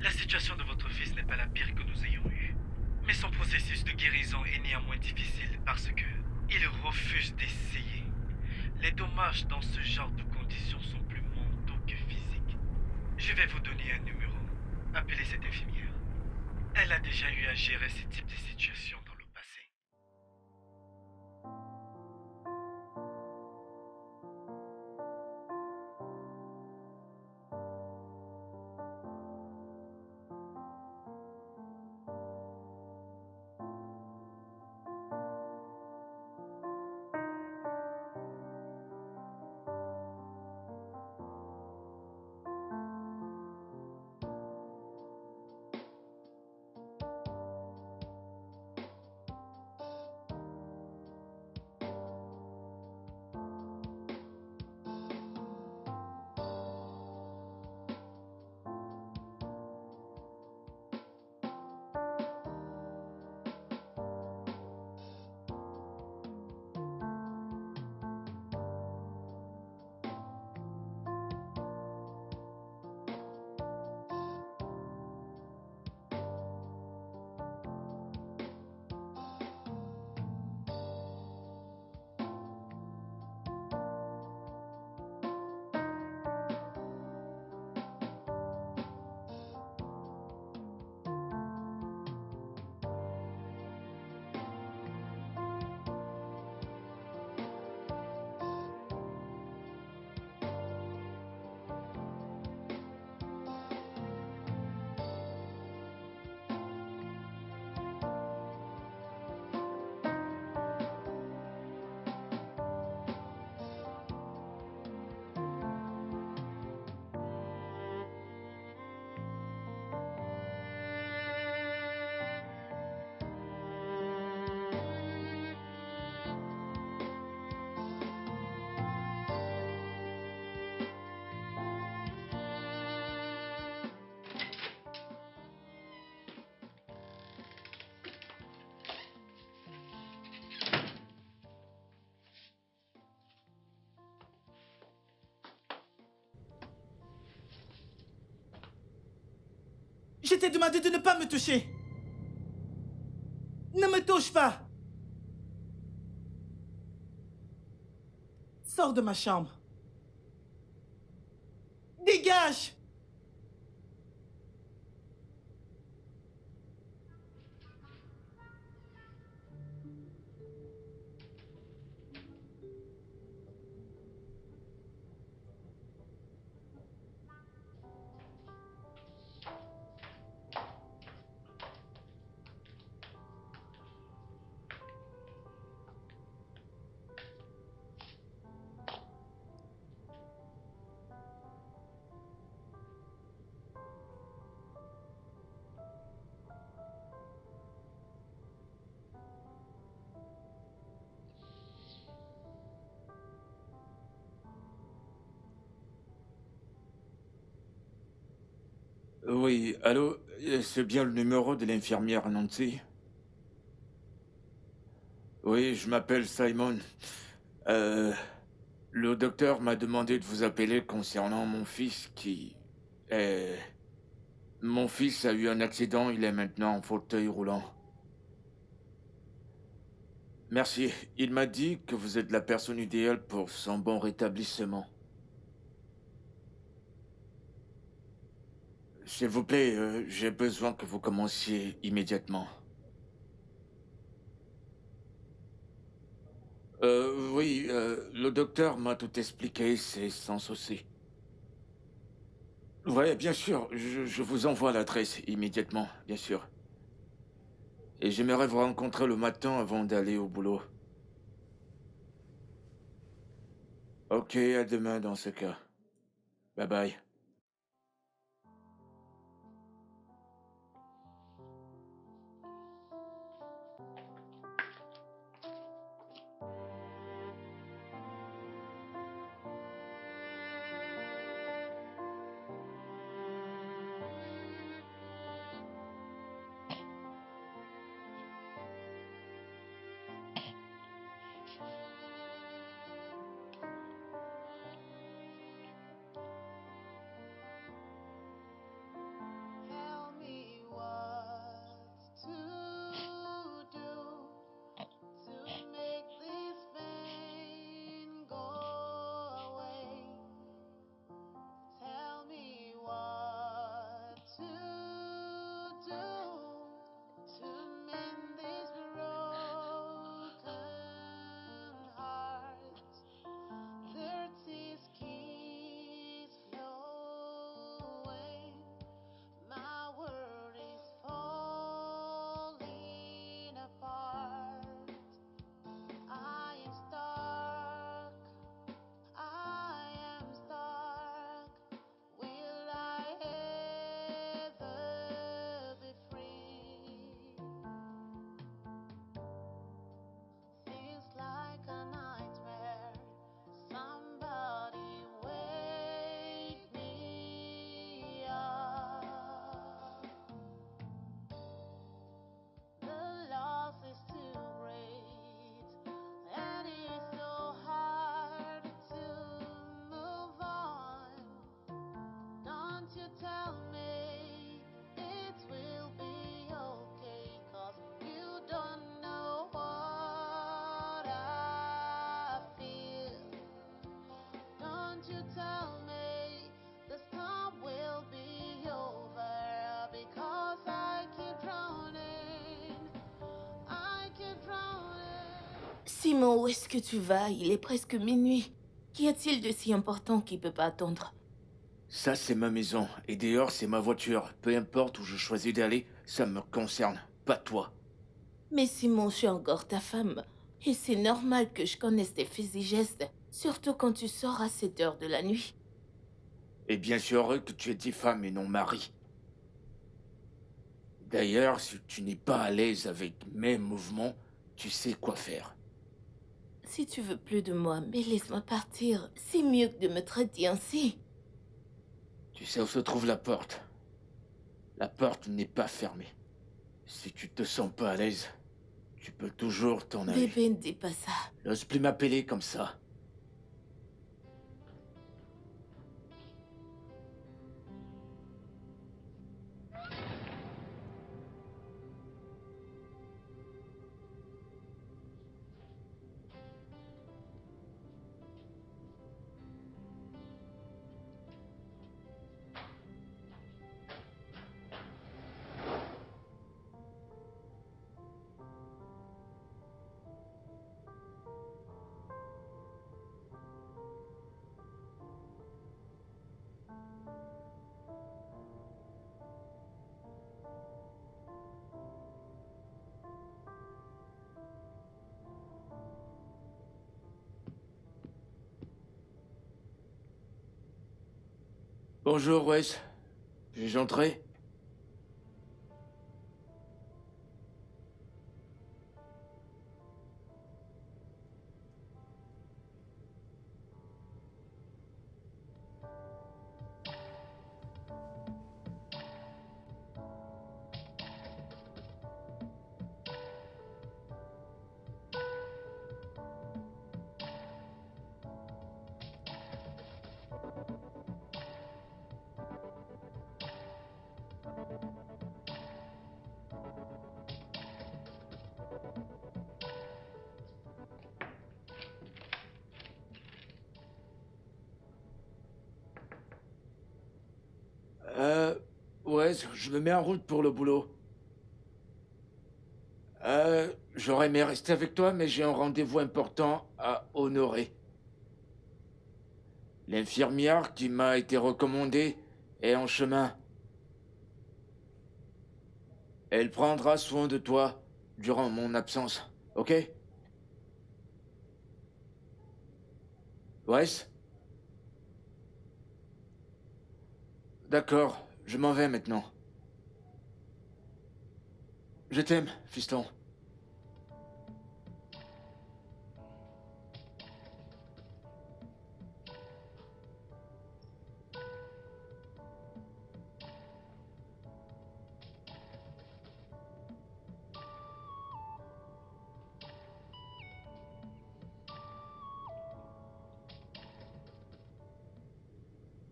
La situation de votre fils n'est pas la pire que nous ayons eue. Mais son processus de guérison est néanmoins difficile parce que il refuse d'essayer. Les dommages dans ce genre de conditions sont plus mentaux que physiques. Je vais vous donner un numéro. Appelez cette infirmière. Elle a déjà eu à gérer ce type de situation dans le passé. Je t'ai demandé de ne pas me toucher. Ne me touche pas. Sors de ma chambre. Dégage. Oui, allô, c'est bien le numéro de l'infirmière Nancy? Oui, je m'appelle Simon. Euh, le docteur m'a demandé de vous appeler concernant mon fils qui est... Mon fils a eu un accident, il est maintenant en fauteuil roulant. Merci. Il m'a dit que vous êtes la personne idéale pour son bon rétablissement. S'il vous plaît, j'ai besoin que vous commenciez immédiatement. Oui, le docteur m'a tout expliqué, c'est sans souci. Ouais, bien sûr, je vous envoie l'adresse immédiatement, bien sûr. Et j'aimerais vous rencontrer le matin avant d'aller au boulot. Ok, à demain dans ce cas. Bye bye. tell me it will be okay? 'Cause you don't know what I feel. Don't you tell me the storm will be over? Because I keep drowning. I keep drowning. Simon, où est-ce que tu vas? Il est presque minuit. Qu'y a-t-il de si important qui peut pas attendre? Ça, c'est ma maison. Et dehors, c'est ma voiture. Peu importe où je choisis d'aller, ça me concerne. Pas toi. Mais Simon, je suis encore ta femme. Et c'est normal que je connaisse tes faits et gestes, surtout quand tu sors à cette heure de la nuit. Et bien sûr heureux que tu aies dit femme et non mari. D'ailleurs, si tu n'es pas à l'aise avec mes mouvements, tu sais quoi faire. Si tu veux plus de moi, mais laisse-moi partir. C'est mieux que de me traiter ainsi. Tu sais où se trouve la porte. La porte n'est pas fermée. Si tu te sens pas à l'aise, tu peux toujours t'en aller. Bébé, ne dis pas ça. N'ose plus m'appeler comme ça. Bonjour, Wes. Puis-je entrer? Wes, je me mets en route pour le boulot. J'aurais aimé rester avec toi, mais j'ai un rendez-vous important à honorer. L'infirmière qui m'a été recommandée est en chemin. Elle prendra soin de toi durant mon absence, ok? Wes? D'accord, je m'en vais maintenant. Je t'aime, fiston.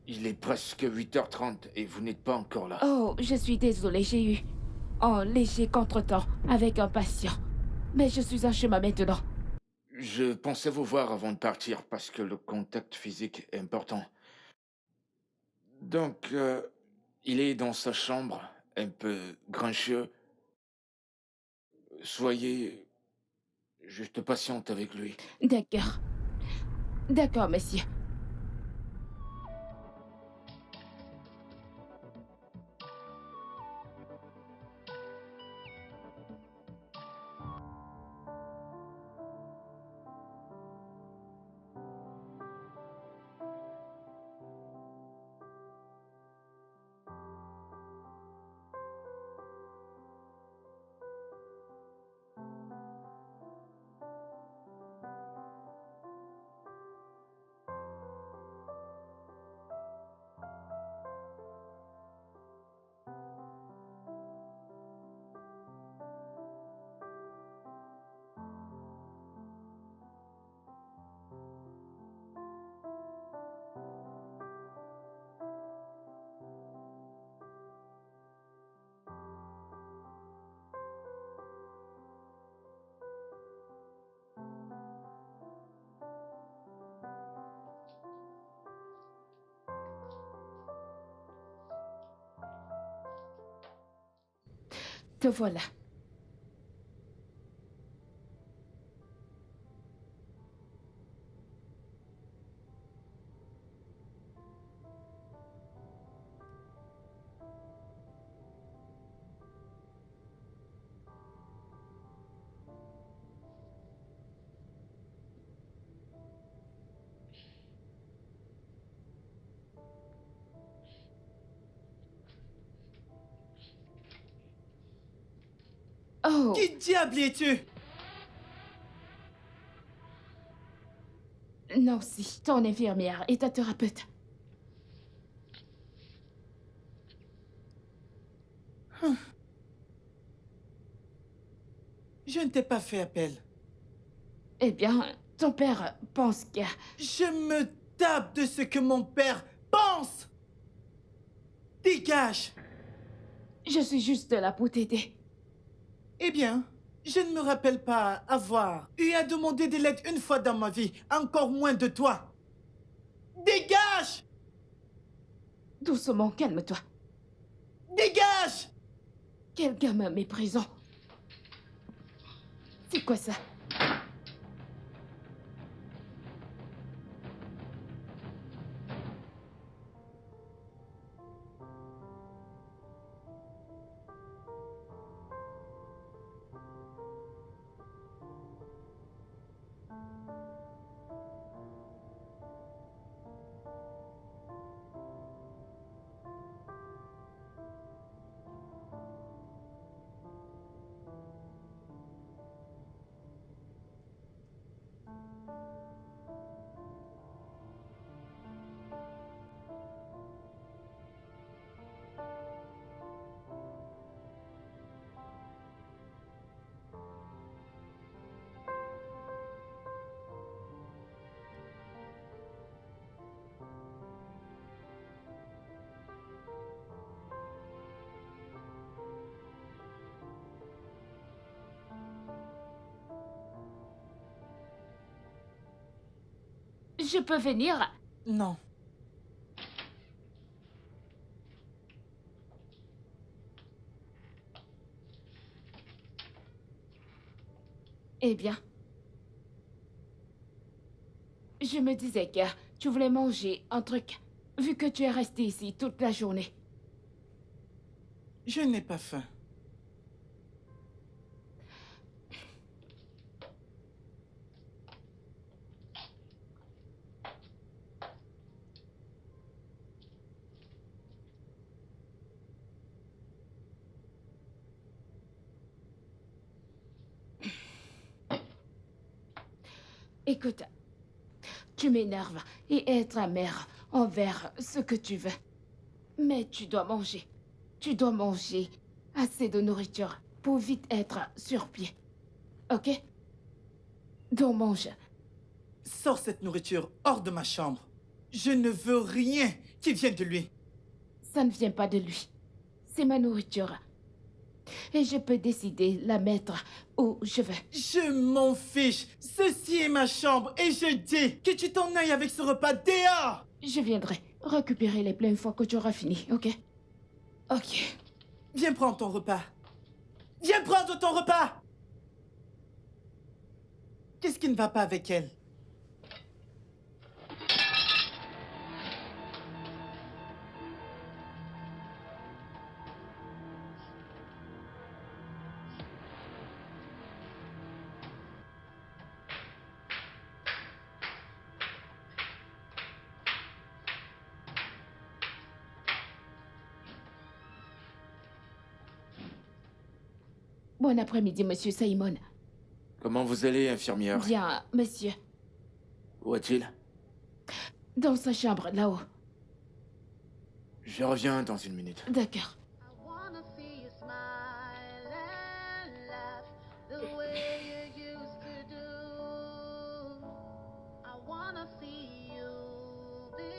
Il est presque 8h30 et vous n'êtes pas encore là. Oh, je suis désolée, j'ai eu un léger contretemps avec un patient. Mais je suis en chemin maintenant. Je pensais vous voir avant de partir parce que le contact physique est important. Donc, il est dans sa chambre, un peu grincheux. Soyez juste patiente avec lui. D'accord. D'accord, monsieur. Te voilà. Oh, Qui diable es-tu? Nancy, ton infirmière et ta thérapeute. Je ne t'ai pas fait appel. Eh bien, ton père pense que... Je me tape de ce que mon père pense. Dégage. Je suis juste là pour t'aider. Eh bien, je ne me rappelle pas avoir eu à demander de l'aide une fois dans ma vie, encore moins de toi. Dégage! Doucement, calme-toi. Dégage! Quel gamin méprisant. C'est quoi ça? Je peux venir? Non. Eh bien. Je me disais que tu voulais manger un truc, vu que tu es resté ici toute la journée. Je n'ai pas faim. Écoute, tu m'énerves et être amère envers ce que tu veux. Mais tu dois manger. Tu dois manger assez de nourriture pour vite être sur pied. Ok? Donc mange. Sors cette nourriture hors de ma chambre. Je ne veux rien qui vienne de lui. Ça ne vient pas de lui. C'est ma nourriture. Et je peux décider la mettre où je veux. Je m'en fiche. Ceci est ma chambre et je dis que tu t'en ailles avec ce repas dehors. Je viendrai récupérer les plats une fois que tu auras fini, ok? Ok. Viens prendre ton repas. Viens prendre ton repas. Qu'est-ce qui ne va pas avec elle? Bon après-midi, monsieur Simon. Comment vous allez, infirmière? Bien, monsieur. Où est-il? Dans sa chambre, là-haut. Je reviens dans une minute. D'accord. I wanna see you smile and laugh the way you used to do. I wanna see you be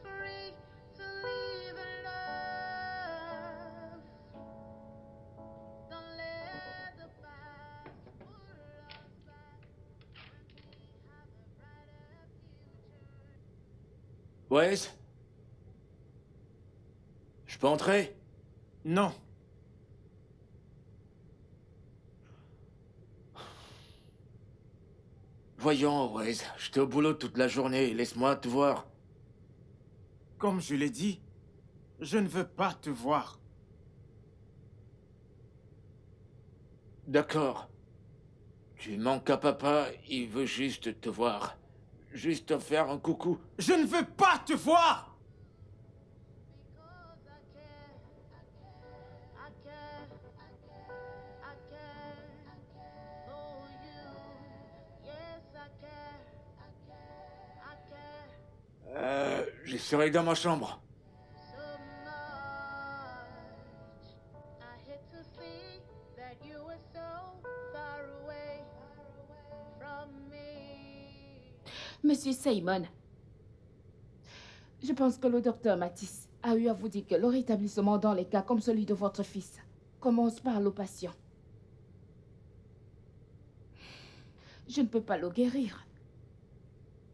free to live in love. Don't let the past pull us back when we have a brighter future. Wes? Je peux entrer? Non. Voyons, Wes, j'étais au boulot toute la journée, laisse-moi te voir. Comme je l'ai dit, je ne veux pas te voir. D'accord. Tu manques à papa, il veut juste te voir. Juste te faire un coucou. Je ne veux pas te voir! Je serai dans ma chambre. Monsieur Simon, je pense que le docteur Matisse a eu à vous dire que le rétablissement dans les cas comme celui de votre fils commence par le patient. Je ne peux pas le guérir.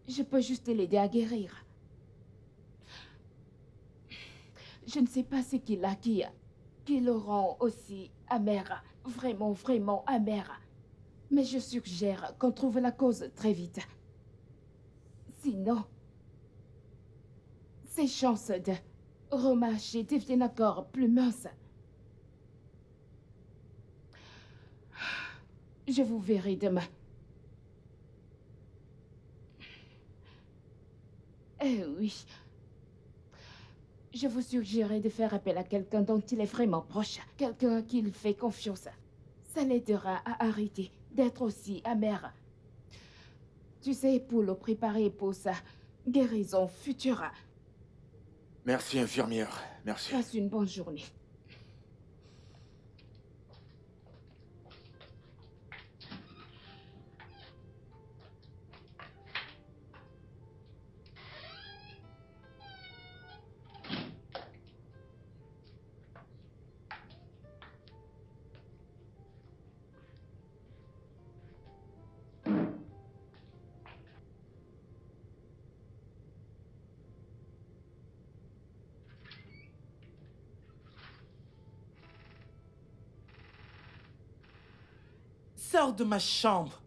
Je peux juste l'aider à guérir. Je ne sais pas ce qu'il a qui le rend aussi amer, vraiment, vraiment amer. Mais je suggère qu'on trouve la cause très vite. Sinon, ses chances de remarcher deviennent encore plus minces. Je vous verrai demain. Eh oui. Je vous suggérerais de faire appel à quelqu'un dont il est vraiment proche, quelqu'un à qui il fait confiance. Ça l'aidera à arrêter d'être aussi amer. Tu sais, pour le préparer pour sa guérison future. Merci, infirmière. Merci. Passe une bonne journée. Sors de ma chambre.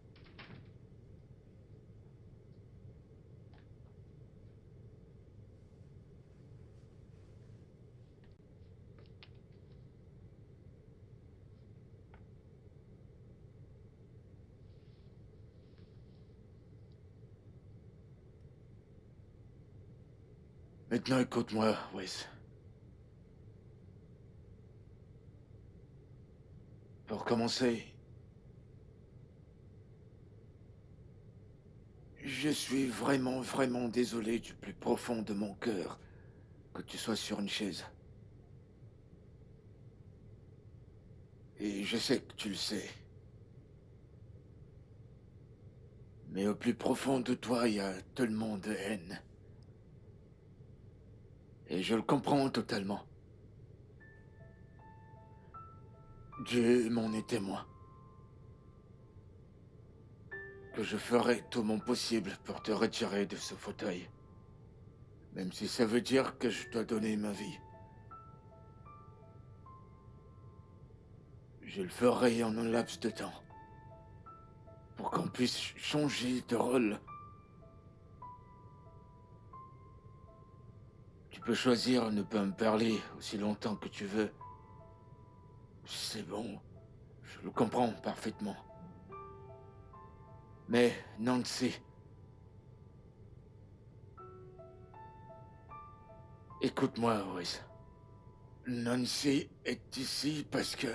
Maintenant, écoute-moi, Wes. Pour commencer, je suis vraiment, vraiment désolé du plus profond de mon cœur que tu sois sur une chaise. Et je sais que tu le sais. Mais au plus profond de toi, il y a tellement de haine. Et je le comprends totalement. Dieu m'en est témoin. Que je ferai tout mon possible pour te retirer de ce fauteuil. Même si ça veut dire que je dois donner ma vie. Je le ferai en un laps de temps. Pour qu'on puisse changer de rôle. Tu peux choisir de ne pas me parler aussi longtemps que tu veux. C'est bon, je le comprends parfaitement. Mais Nancy... Écoute-moi, Wes. Nancy est ici parce que...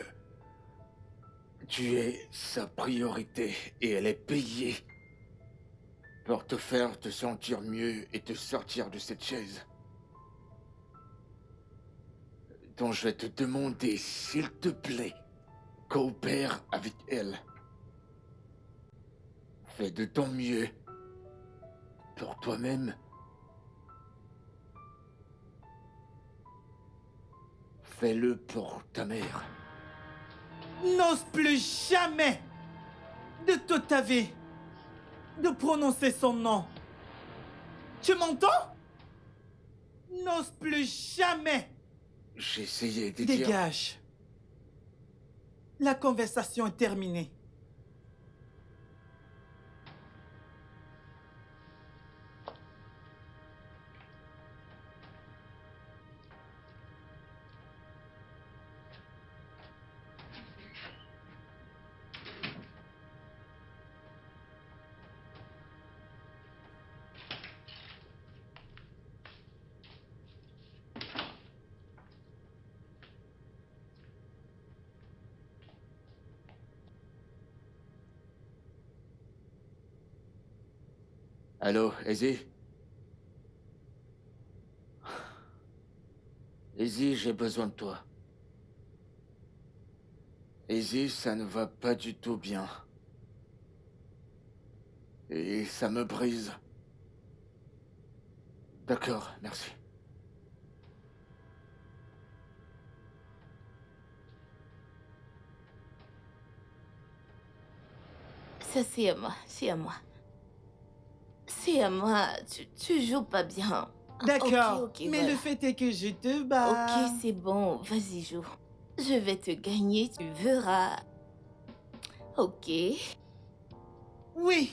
tu es sa priorité et elle est payée pour te faire te sentir mieux et te sortir de cette chaise. Donc je vais te demander, s'il te plaît, coopère avec elle. Fais de ton mieux pour toi-même. Fais-le pour ta mère. N'ose plus jamais, de toute ta vie, de prononcer son nom. Tu m'entends? N'ose plus jamais. J'ai essayé de dire... Dégage. La conversation est terminée. Allô, Izzy? Izzy, j'ai besoin de toi. Izzy, ça ne va pas du tout bien. Et ça me brise. D'accord, merci. Ça, c'est à moi, c'est à moi. C'est à moi, tu joues pas bien. D'accord, Ok, mais voilà. le fait est que je te bats. Ok, c'est bon, vas-y, joue. Je vais te gagner, tu verras. Ok. Oui.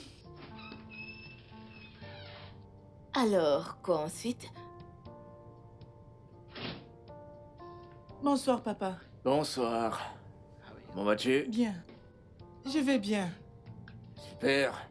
Alors, quoi ensuite? Bonsoir, papa. Bonsoir. Comment vas-tu? Bien. Je vais bien. Super.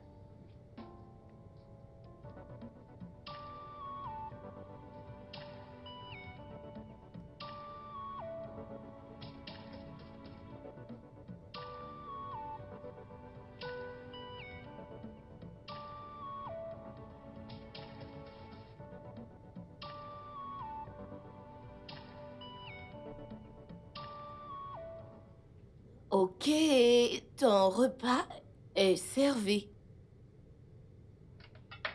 Ok, ton repas est servi.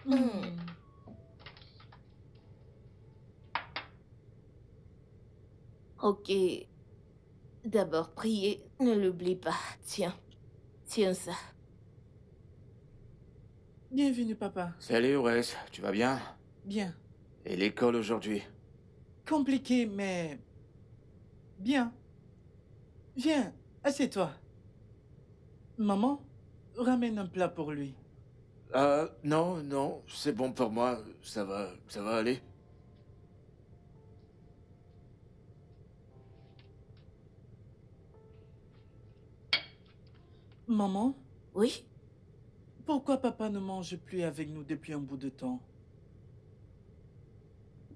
Hmm. Ok. D'abord prier, ne l'oublie pas. Tiens, tiens ça. Bienvenue, papa. Salut, Wes. Tu vas bien? Bien. Et l'école aujourd'hui? Compliqué, mais bien. Viens, assieds-toi. Maman, ramène un plat pour lui. Non, non, c'est bon pour moi. Ça va aller. Maman, Oui? pourquoi papa ne mange plus avec nous depuis un bout de temps?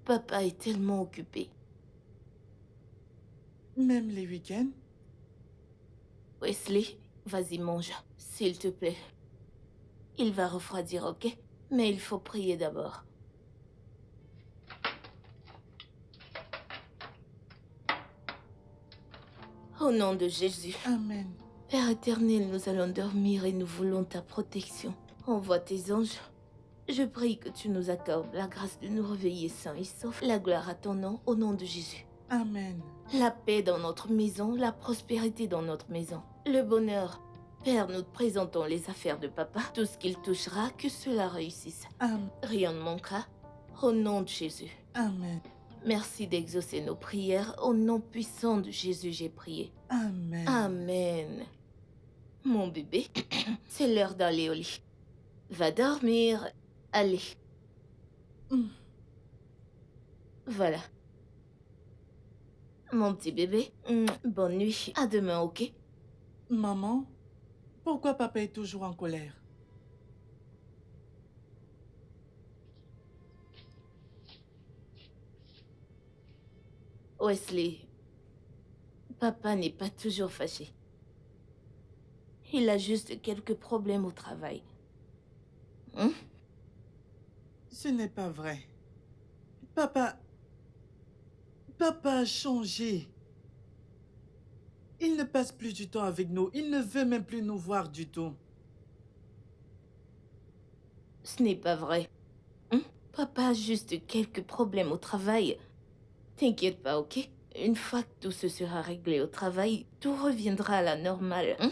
Papa est tellement occupé. Même les week-ends? Wesley, vas-y mange, s'il te plaît. Il va refroidir, ok? Mais il faut prier d'abord. Au nom de Jésus. Amen. Père éternel, nous allons dormir et nous voulons ta protection. Envoie tes anges. Je prie que tu nous accordes la grâce de nous réveiller sains et saufs. La gloire à ton nom, au nom de Jésus. Amen. La paix dans notre maison, la prospérité dans notre maison. Le bonheur. Père, nous te présentons les affaires de papa. Tout ce qu'il touchera, que cela réussisse. Amen. Rien ne manquera. Au nom de Jésus. Amen. Merci d'exaucer nos prières. Au nom puissant de Jésus, j'ai prié. Amen. Amen. Mon bébé, c'est l'heure d'aller au lit. Va dormir. Allez. Hmm. Voilà. Mon petit bébé, bonne nuit. À demain, ok? Maman, pourquoi papa est toujours en colère? Wesley, papa n'est pas toujours fâché. Il a juste quelques problèmes au travail. Hein? Ce n'est pas vrai. Papa... Papa a changé. Il ne passe plus du temps avec nous. Il ne veut même plus nous voir du tout. Ce n'est pas vrai. Hein? Papa a juste quelques problèmes au travail. T'inquiète pas, ok? Une fois que tout se sera réglé au travail, tout reviendra à la normale. Hein?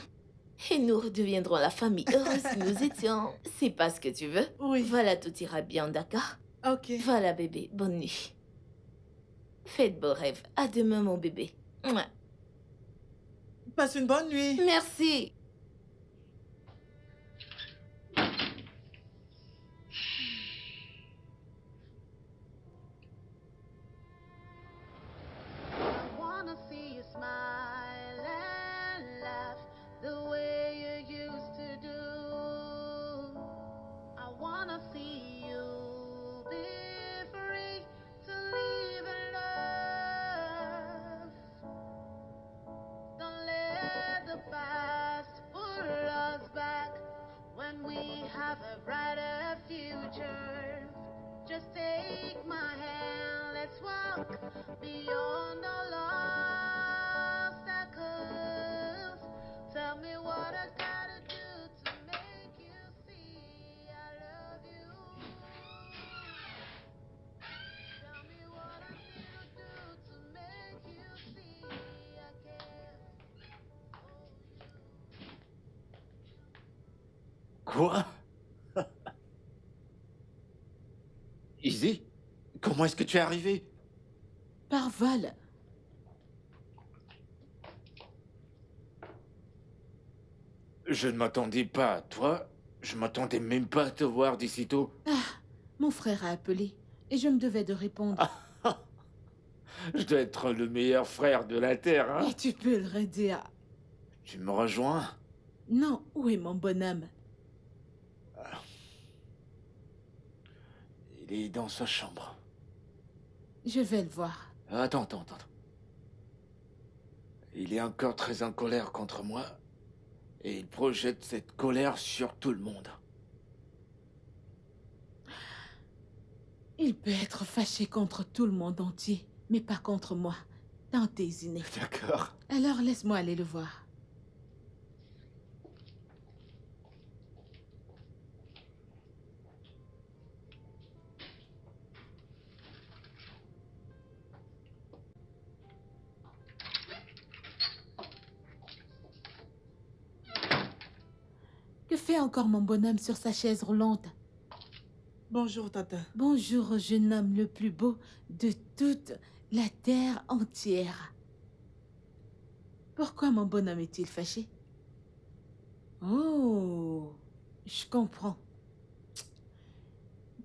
Et nous redeviendrons la famille heureuse que nous étions. C'est pas ce que tu veux? Oui. Voilà, tout ira bien, d'accord? Ok. Voilà, bébé, bonne nuit. Fais de beaux rêves. À demain, mon bébé. Mouah. Passe une bonne nuit. Merci. I wanna see you smile and laugh the way you used to do. I wanna see you be free to live in love. Don't let the past Quoi? Izzy? Comment est-ce que tu es arrivé? Par vol. Je ne m'attendais pas à toi. Je m'attendais même pas à te voir d'ici tôt. Mon frère a appelé et je me devais de répondre. Je dois être le meilleur frère de la Terre, hein? Et tu peux le redire. Tu me rejoins? Non, où est mon bonhomme? Il est dans sa chambre. Je vais le voir. Attends. Il est encore très en colère contre moi. Et il projette cette colère sur tout le monde. Il peut être fâché contre tout le monde entier, mais pas contre moi. Tante Izine. D'accord. Alors laisse-moi aller le voir. Que fait encore mon bonhomme sur sa chaise roulante? Bonjour, Tata. Bonjour au jeune homme le plus beau de toute la terre entière. Pourquoi mon bonhomme est-il fâché? Oh, je comprends.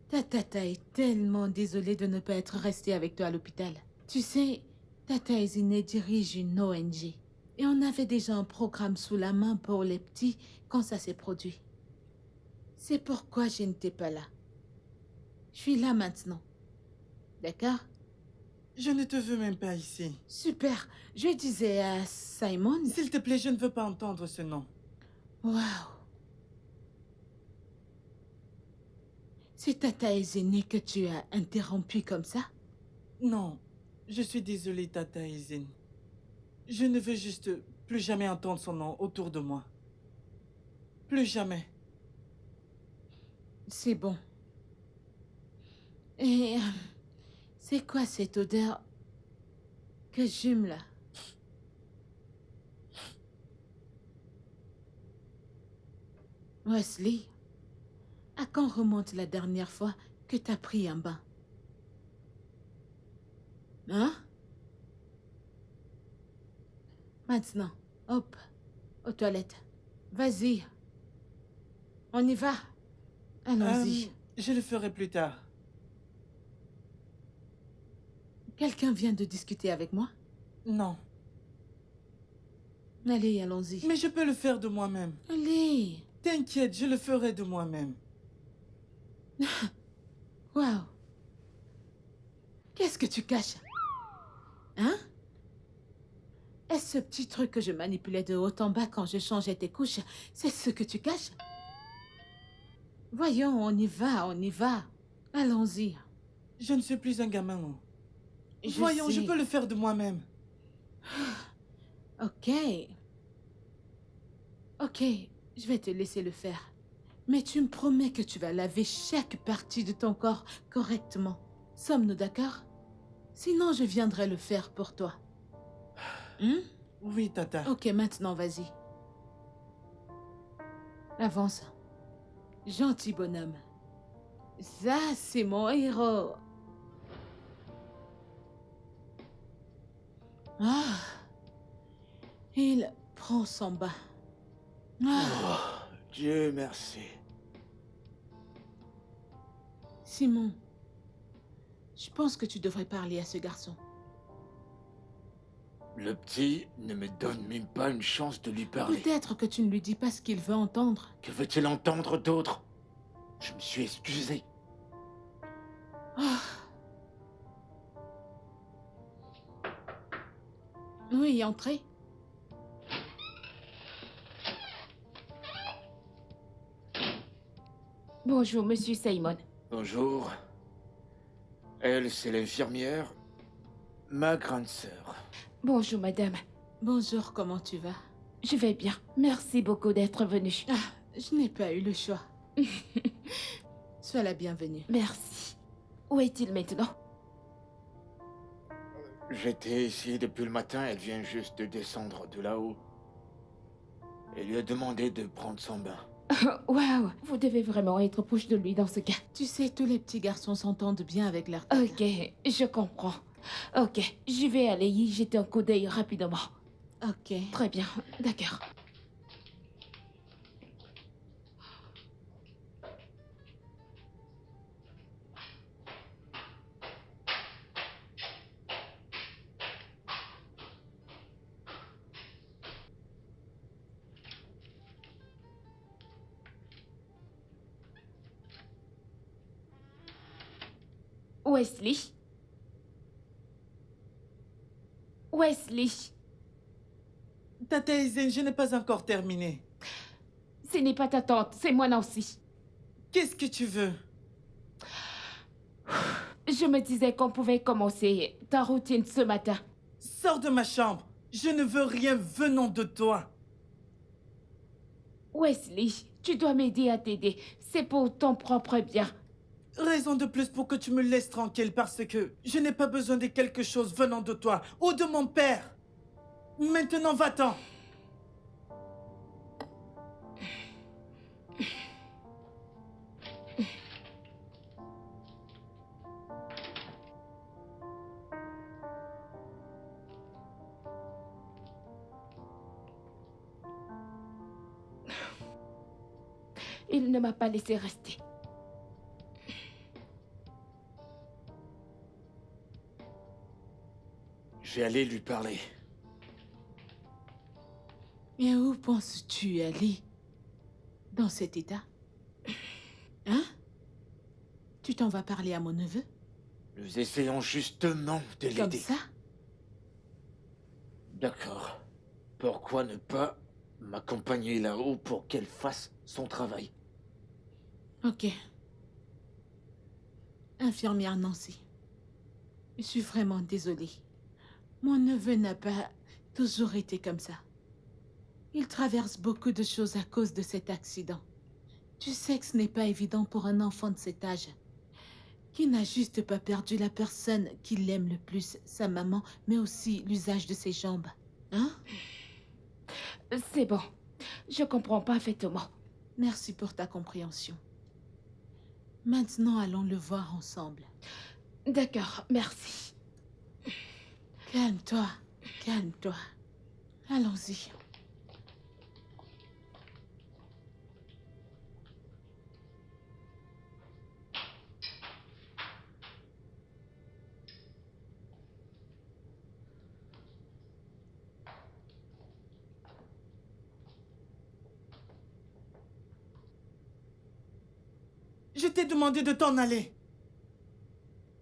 Ta tata est tellement désolée de ne pas être restée avec toi à l'hôpital. Tu sais, Tata Izine dirige une ONG. Et on avait déjà un programme sous la main pour les petits quand ça s'est produit. C'est pourquoi je n'étais pas là. Je suis là maintenant. D'accord? Je ne te veux même pas ici. Super. Je disais à Simon... S'il te plaît, je ne veux pas entendre ce nom. Waouh. C'est Tata Izine que tu as interrompu comme ça? Non, je suis désolée, Tata Izine. Je ne veux juste plus jamais entendre son nom autour de moi. Plus jamais. C'est bon. Et... c'est quoi cette odeur que j'hume là? Wesley, à quand remonte la dernière fois que t'as pris un bain? Hein? Maintenant, hop, aux toilettes. Vas-y. On y va. Allons-y. Je le ferai plus tard. Quelqu'un vient de discuter avec moi? Non. Allez, allons-y. Mais je peux le faire de moi-même. Allez. T'inquiète, je le ferai de moi-même. Waouh. Qu'est-ce que tu caches? Hein? Est-ce ce petit truc que je manipulais de haut en bas quand je changeais tes couches? C'est ce que tu caches? Voyons, on y va, on y va. Allons-y. Je ne suis plus un gamin. Non. Je Voyons, je sais. peux le faire de moi-même. Ok. Ok, je vais te laisser le faire. Mais tu me promets que tu vas laver chaque partie de ton corps correctement. Sommes-nous d'accord? Sinon, je viendrai le faire pour toi. Oui, Tata. Ok, maintenant, vas-y. Avance. Gentil bonhomme. Ça, c'est mon héros. Ah. Il prend son bain. Ah. Oh, Dieu merci. Simon, je pense que tu devrais parler à ce garçon. Le petit ne me donne même pas une chance de lui parler. Peut-être que tu ne lui dis pas ce qu'il veut entendre. Que veut-il entendre d'autre? Je me suis excusé. Ah. Oui, entrez. Bonjour, monsieur Simon. Bonjour. Elle, c'est l'infirmière, ma grande sœur. Bonjour, madame. Bonjour, comment tu vas? Je vais bien. Merci beaucoup d'être venu. Ah, je n'ai pas eu le choix. Sois la bienvenue. Merci. Où est-il maintenant? J'étais ici depuis le matin, elle vient juste de descendre de là-haut. Elle lui a demandé de prendre son bain. Waouh, vous devez vraiment être proche de lui dans ce cas. Tu sais, tous les petits garçons s'entendent bien avec leur tata. Ok, je comprends. Ok, je vais aller y jeter un coup d'œil rapidement. Ok. Très bien, d'accord. Wesley? Wesley, Tata Aizen, je n'ai pas encore terminé. ce n'est pas ta tante, c'est moi Nancy. Qu'est-ce que tu veux? Je me disais qu'on pouvait commencer ta routine ce matin. Sors de ma chambre. Je ne veux rien venant de toi. Wesley, tu dois m'aider à t'aider. C'est pour ton propre bien. Raison de plus pour que tu me laisses tranquille parce que je n'ai pas besoin de quelque chose venant de toi ou de mon père. Maintenant, va-t'en. Il ne m'a pas laissé rester. Je vais aller lui parler. Et où penses-tu aller? Dans cet état? Hein? Tu t'en vas parler à mon neveu? Nous essayons justement de Comme l'aider. ça? D'accord. Pourquoi ne pas m'accompagner là-haut pour qu'elle fasse son travail? Ok. Infirmière Nancy. Je suis vraiment désolée. Mon neveu n'a pas toujours été comme ça. Il traverse beaucoup de choses à cause de cet accident. Tu sais que ce n'est pas évident pour un enfant de cet âge, qui n'a juste pas perdu la personne qu'il aime le plus, sa maman, mais aussi l'usage de ses jambes. Hein? C'est bon. Je comprends parfaitement. Merci pour ta compréhension. Maintenant, allons le voir ensemble. D'accord, merci. Calme-toi, calme-toi. Allons-y. Je t'ai demandé de t'en aller.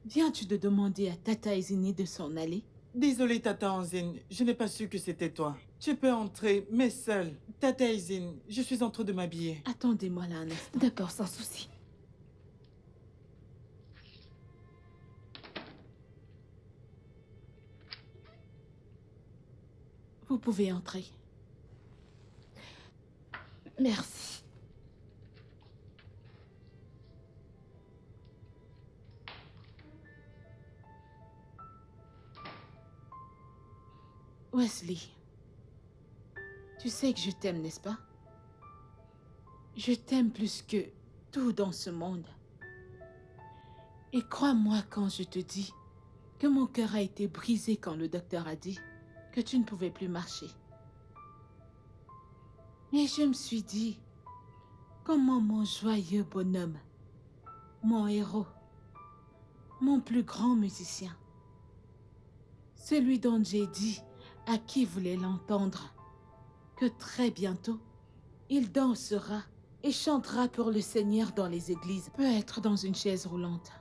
Viens-tu de demander à Tata Izini de s'en aller? Désolé, Tata Anzin, je n'ai pas su que c'était toi. Tu peux entrer, mais seul. Tata Izin, je suis en train de m'habiller. Attendez-moi là un instant. D'accord, sans souci. Vous pouvez entrer. Merci. Wesley, tu sais que je t'aime, n'est-ce pas? Je t'aime plus que tout dans ce monde. Et crois-moi quand je te dis que mon cœur a été brisé quand le docteur a dit que tu ne pouvais plus marcher. Et je me suis dit, comment mon joyeux bonhomme, mon héros, mon plus grand musicien, celui dont j'ai dit à qui voulait l'entendre, que très bientôt, il dansera et chantera pour le Seigneur dans les églises, peut être dans une chaise roulante.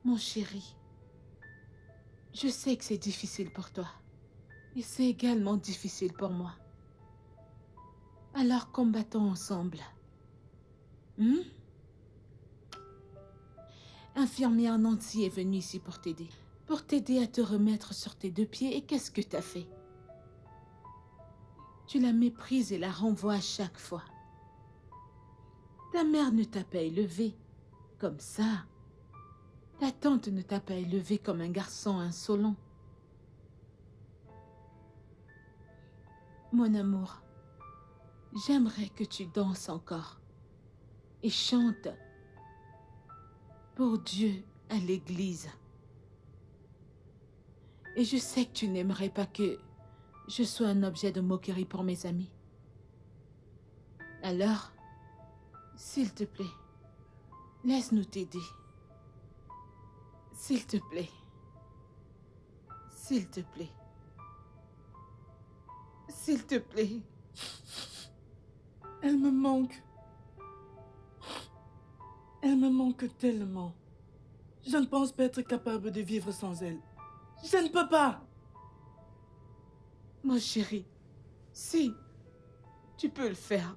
Mon chéri, je sais que c'est difficile pour toi, et c'est également difficile pour moi. Alors combattons ensemble. Hmm? Infirmière Nancy est venue ici pour t'aider à te remettre sur tes deux pieds. Et qu'est-ce que t'as fait? Tu la méprises et la renvoies à chaque fois. Ta mère ne t'a pas élevé comme ça. Ta tante ne t'a pas élevé comme un garçon insolent. Mon amour, j'aimerais que tu danses encore et chantes pour Dieu à l'église. Et je sais que tu n'aimerais pas que je sois un objet de moquerie pour mes amis. Alors, s'il te plaît, laisse-nous t'aider. S'il te plaît. S'il te plaît. S'il te plaît. Elle me manque. Elle me manque tellement. Je ne pense pas être capable de vivre sans elle. Je ne peux pas. Mon chéri, si tu peux le faire,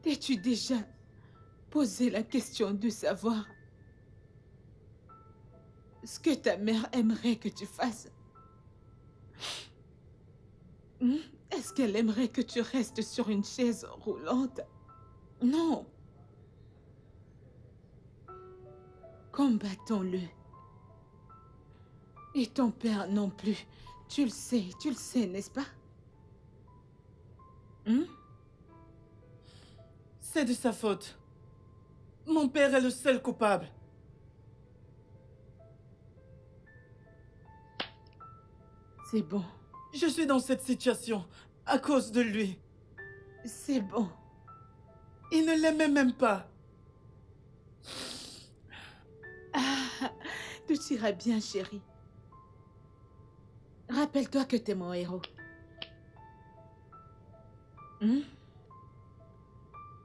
t'es-tu déjà posé la question de savoir ce que ta mère aimerait que tu fasses? Est-ce qu'elle aimerait que tu restes sur une chaise roulante? Non. Combattons-le. Et ton père non plus. Tu le sais, n'est-ce pas? C'est de sa faute. Mon père est le seul coupable. C'est bon. Je suis dans cette situation à cause de lui. C'est bon. Il ne l'aimait même pas. Tout ira bien, chérie. Rappelle-toi que t'es mon héros.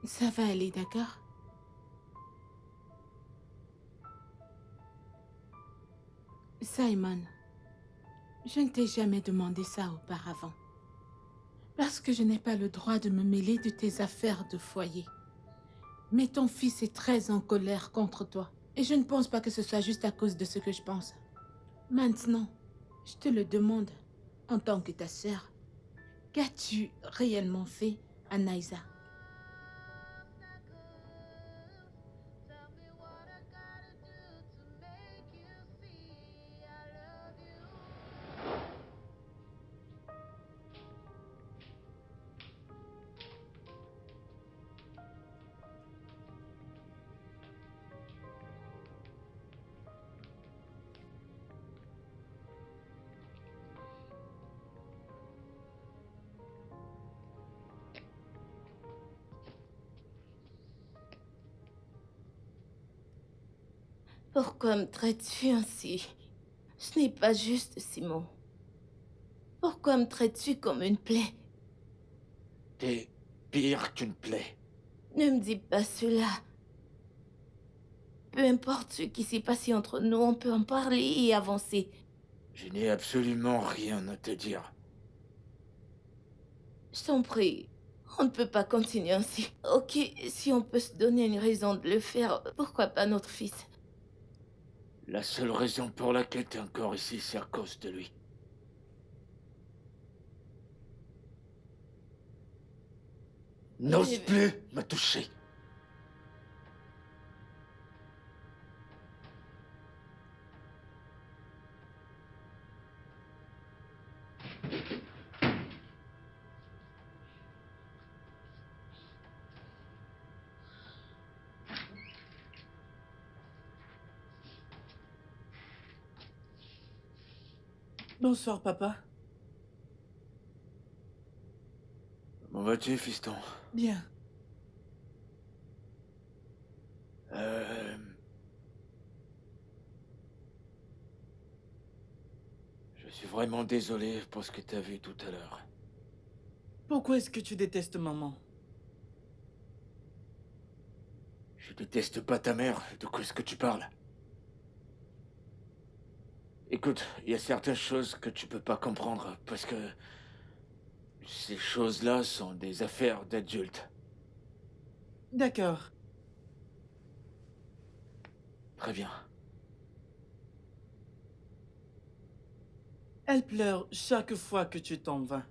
Ça va aller, d'accord? Simon, je ne t'ai jamais demandé ça auparavant. Parce que je n'ai pas le droit de me mêler de tes affaires de foyer. Mais ton fils est très en colère contre toi. Et je ne pense pas que ce soit juste à cause de ce que je pense. Maintenant, je te le demande, en tant que ta sœur, qu'as-tu réellement fait à Naïsa? Tell me what I gotta do to make you see I love you. Pourquoi me traites-tu ainsi? Ce n'est pas juste, Simon. Pourquoi me traites-tu comme une plaie? T'es pire qu'une plaie. Ne me dis pas cela. Peu importe ce qui s'est passé entre nous, on peut en parler et avancer. Je n'ai absolument rien à te dire. Je t'en prie, on ne peut pas continuer ainsi. Ok, si on peut se donner une raison de le faire, pourquoi pas notre fils? La seule raison pour laquelle t'es encore ici, c'est à cause de lui. N'ose plus me toucher. Bonsoir, papa. Comment vas-tu, fiston? Bien. Je suis vraiment désolé pour ce que t'as vu tout à l'heure. Pourquoi est-ce que tu détestes maman? Je déteste pas ta mère, de quoi est-ce que tu parles? Écoute, il y a certaines choses que tu peux pas comprendre, parce que ces choses-là sont des affaires d'adultes. D'accord. Très bien. Elle pleure chaque fois que tu t'en vas.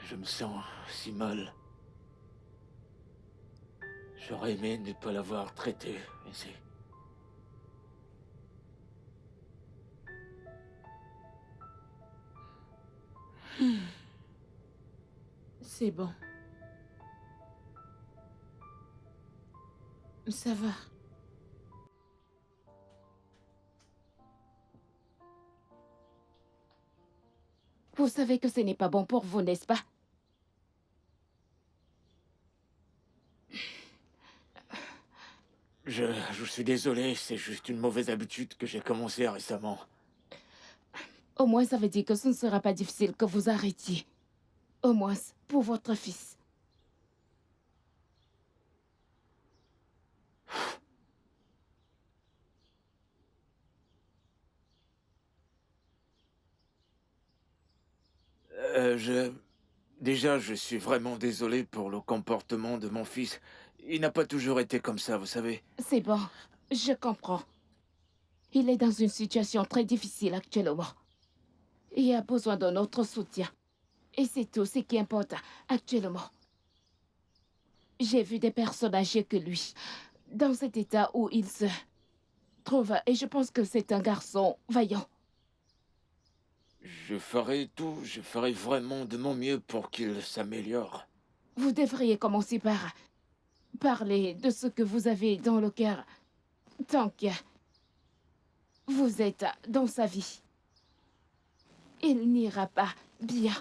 Je me sens si mal. J'aurais aimé ne pas l'avoir traité ici. C'est bon. Ça va. Vous savez que ce n'est pas bon pour vous, n'est-ce pas? Je suis désolé, c'est juste une mauvaise habitude que j'ai commencée récemment. Au moins, ça veut dire que ce ne sera pas difficile que vous arrêtiez. Au moins, pour votre fils. Déjà, je suis vraiment désolé pour le comportement de mon fils. Il n'a pas toujours été comme ça, vous savez. C'est bon, je comprends. Il est dans une situation très difficile actuellement. Il a besoin de notre soutien. Et c'est tout ce qui importe actuellement. J'ai vu des personnes âgées que lui, dans cet état où il se trouve, et je pense que c'est un garçon vaillant. Je ferai tout, je ferai vraiment de mon mieux pour qu'il s'améliore. Vous devriez commencer par parler de ce que vous avez dans le cœur, tant que vous êtes dans sa vie. Il n'ira pas bien.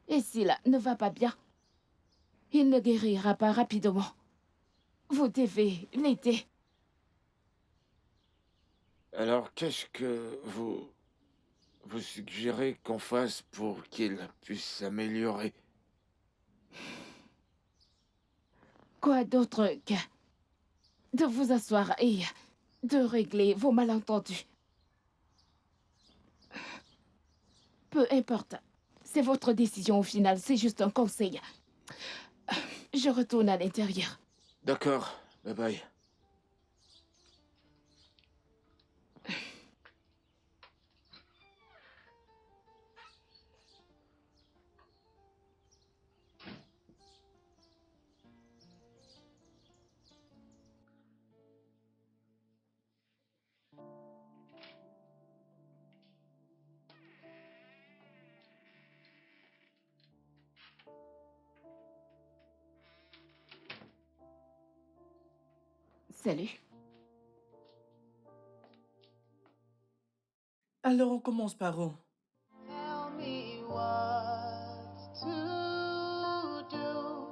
Et s'il ne va pas bien, il ne guérira pas rapidement. Vous devez l'aider. Alors, qu'est-ce que vous suggérez qu'on fasse pour qu'il puisse s'améliorer? Quoi d'autre que de vous asseoir et de régler vos malentendus? Peu importe. C'est votre décision au final, c'est juste un conseil. Je retourne à l'intérieur. D'accord, bye bye. Salut. Alors on commence par où? Tell me what to do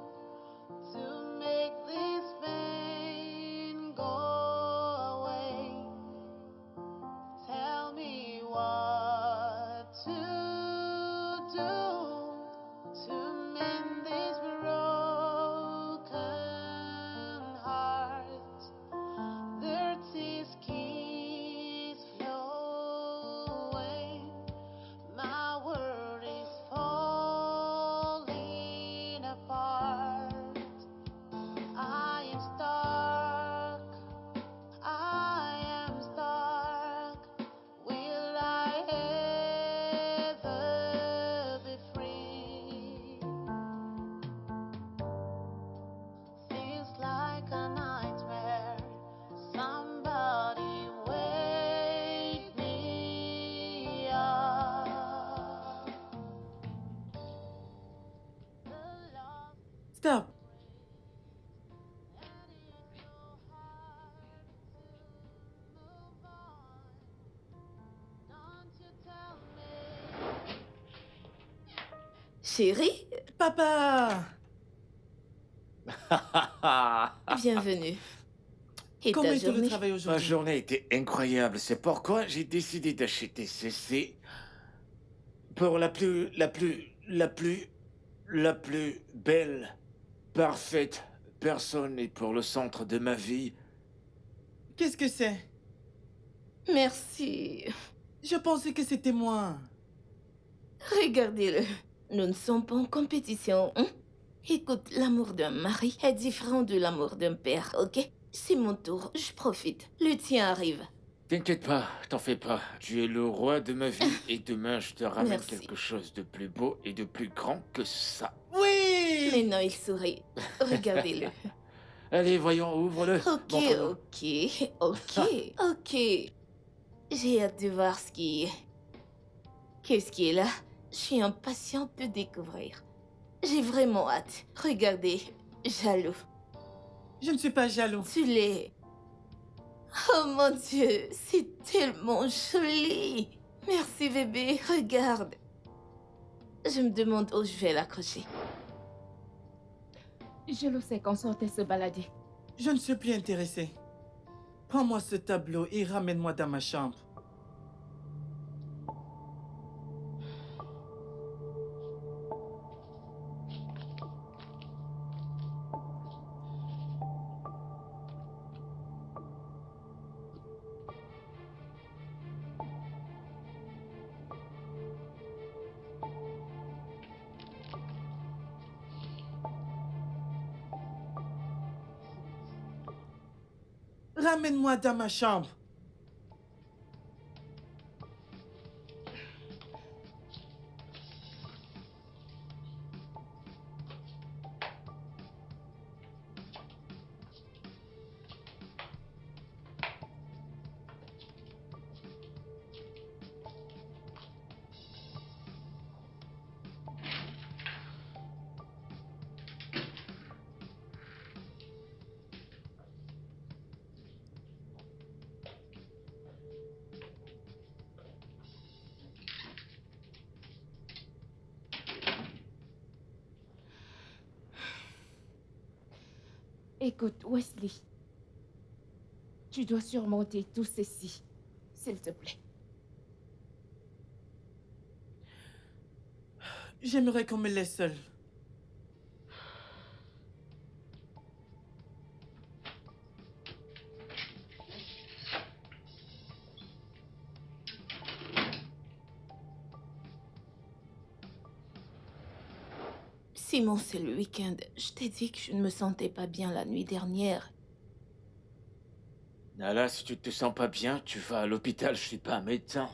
to make this pain go away. Tell me what to do to mend this broken heart. Dirty keys flowing. My world is falling apart. I am stuck. I am stuck. Will I ever be free? Feels like a nightmare. Somebody wake me up. The love Stop. that is so hard to move on. Don't you tell me. Chérie, Papa! bienvenue. Et Comment ta était le journée? travail Ma aujourd'hui? journée était incroyable, c'est pourquoi j'ai décidé d'acheter ceci pour la plus belle, parfaite personne et pour le centre de ma vie. Qu'est-ce que c'est? Merci. Je pensais que c'était moi. Regardez-le. Nous ne sommes pas en compétition, hein? Écoute, l'amour d'un mari est différent de l'amour d'un père, ok? C'est mon tour, je profite. Le tien arrive. T'inquiète pas, t'en fais pas. Tu es le roi de ma vie et demain je te ramène Merci. quelque chose de plus beau et de plus grand que ça. Oui! Mais non, il sourit. Regardez-le. Allez, voyons, ouvre-le. Ok, Montre-nous. ok. J'ai hâte de voir ce qui est. Qu'est-ce qui est là? Je suis impatiente de découvrir. J'ai vraiment hâte. Regardez, jaloux. Je ne suis pas jaloux. Tu l'es. Oh mon Dieu, c'est tellement joli. Merci bébé, regarde. Je me demande où je vais l'accrocher. Je le sais qu'on sortait se balader. Je ne suis plus intéressé. Prends-moi ce tableau et ramène-moi dans ma chambre. Ramène-moi dans ma chambre. Écoute, Wesley. Tu dois surmonter tout ceci, s'il te plaît. J'aimerais qu'on me laisse seul. Simon, c'est le week-end. Je t'ai dit que je ne me sentais pas bien la nuit dernière. Nala, si tu te sens pas bien, tu vas à l'hôpital, je suis pas un médecin.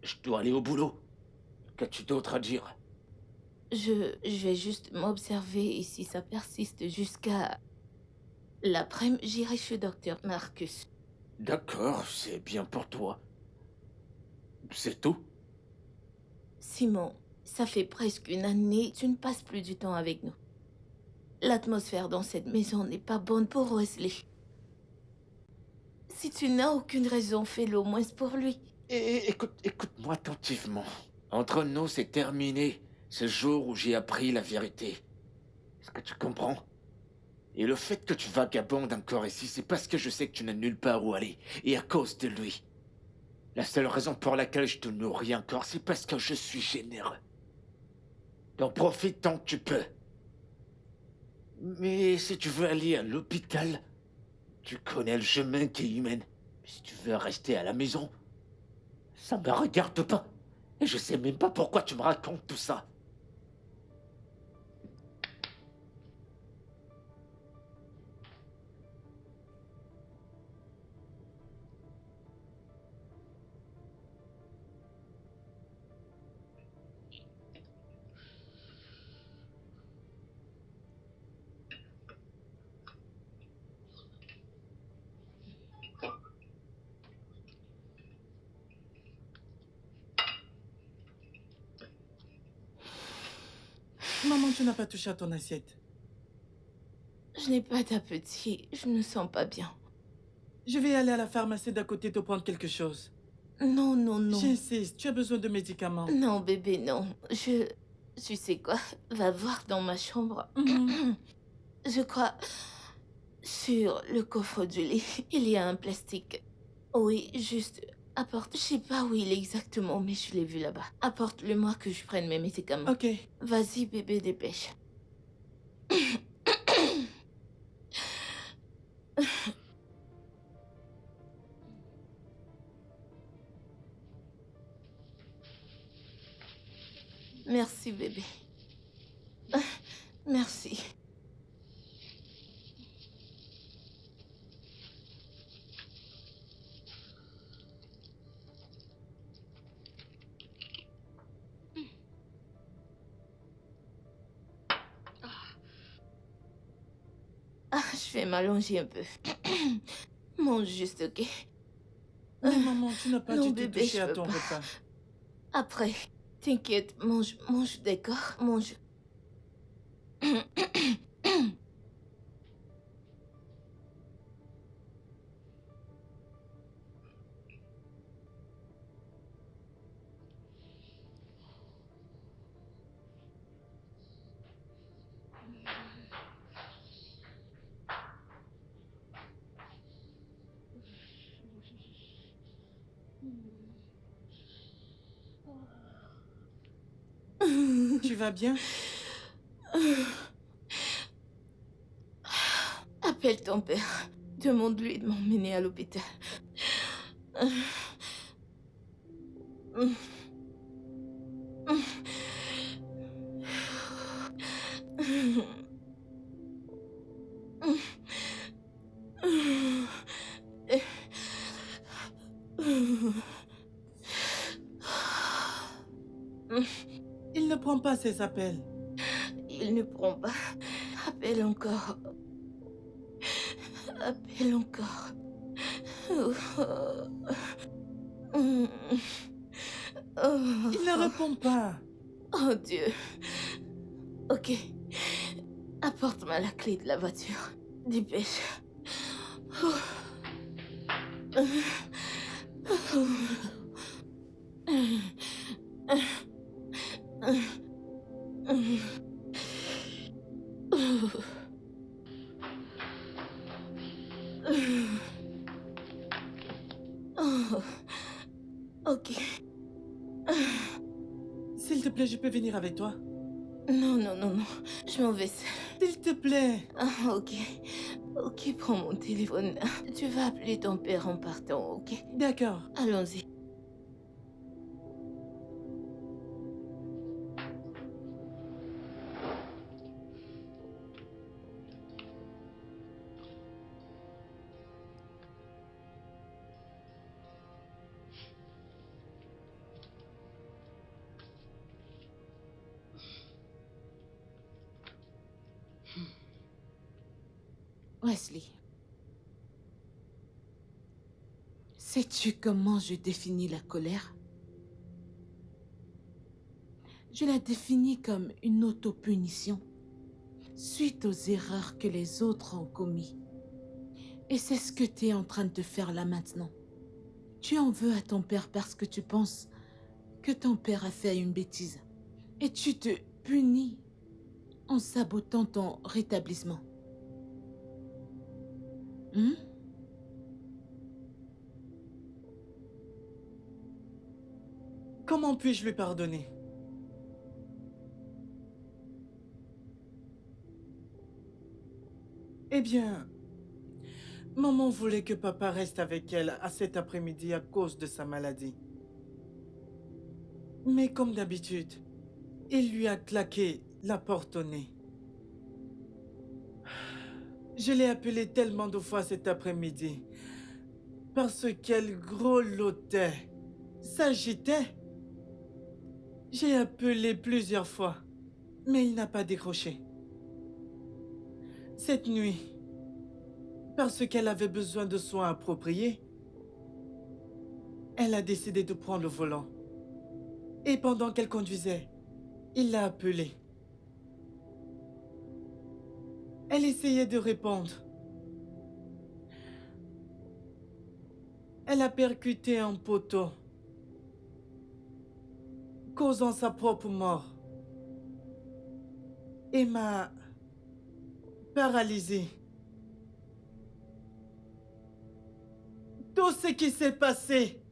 Je dois aller au boulot. Qu'as-tu d'autre à dire? Je vais juste m'observer et si ça persiste jusqu'à l'après-midi, j'irai chez Docteur Marcus. D'accord, c'est bien pour toi. C'est tout? Simon, ça fait presque une année, tu ne passes plus du temps avec nous. L'atmosphère dans cette maison n'est pas bonne pour Wesley. Si tu n'as aucune raison, fais-le au moins pour lui. Écoute-moi attentivement. Entre nous, c'est terminé. C'est le jour où j'ai appris la vérité. Est-ce que tu comprends? Et le fait que tu vagabondes encore ici, c'est parce que je sais que tu n'as nulle part où aller. Et à cause de lui. La seule raison pour laquelle je te nourris encore, c'est parce que je suis généreux. Donc profite tant que tu peux. Mais si tu veux aller à l'hôpital, tu connais le chemin qui y mène. Mais si tu veux rester à la maison, ça me regarde pas. Et je sais même pas pourquoi tu me racontes tout ça. Maman, tu n'as pas touché à ton assiette. Je n'ai pas d'appétit, je ne me sens pas bien. Je vais aller à la pharmacie d'à côté te prendre quelque chose. Non, non, non. J'insiste, tu as besoin de médicaments. Non, bébé, non. Tu sais quoi? Va voir dans ma chambre. Mhm. Je crois... Sur le coffre du lit, il y a un plastique. Oui, juste... Apporte... Je sais pas où il est exactement, mais je l'ai vu là-bas. Apporte-le-moi que je prenne mes médicaments. Ok. Vas-y, bébé, dépêche. Merci, bébé. Merci. Je vais m'allonger un peu. Mange juste, ok? Mais maman, tu n'as pas Non, du tout bébé, touché je à peux ton pas. repas. Après, t'inquiète, mange, d'accord? Mange. Tu vas bien? Appelle ton père. Demande-lui de m'emmener à l'hôpital. Il ne prend pas ses appels. Il ne prend pas. Appelle encore. Appelle encore. Il ne répond pas. Oh Dieu. Ok. Apporte-moi la clé de la voiture. Dépêche. Ok. S'il te plaît, je peux venir avec toi? Non, non, non, non. Je m'en vais seule. S'il te plaît. Ah, ok. Ok, prends mon téléphone. Tu vas appeler ton père en partant, ok? D'accord. Allons-y. Wesley, sais-tu comment je définis la colère? Je la définis comme une autopunition suite aux erreurs que les autres ont commises. Et c'est ce que tu es en train de faire là maintenant. Tu en veux à ton père parce que tu penses que ton père a fait une bêtise. Et tu te punis en sabotant ton rétablissement. Comment puis-je lui pardonner? Eh bien, maman voulait que papa reste avec elle à cet après-midi à cause de sa maladie. Mais comme d'habitude, il lui a claqué la porte au nez. Je l'ai appelée tellement de fois cet après-midi parce qu'elle grelottait, s'agitait. J'ai appelé plusieurs fois, mais il n'a pas décroché. Cette nuit, parce qu'elle avait besoin de soins appropriés, elle a décidé de prendre le volant. Et pendant qu'elle conduisait, il l'a appelée. Elle essayait de répondre. Elle a percuté un poteau, causant sa propre mort. Et m'a paralysée. Tout ce qui s'est passé,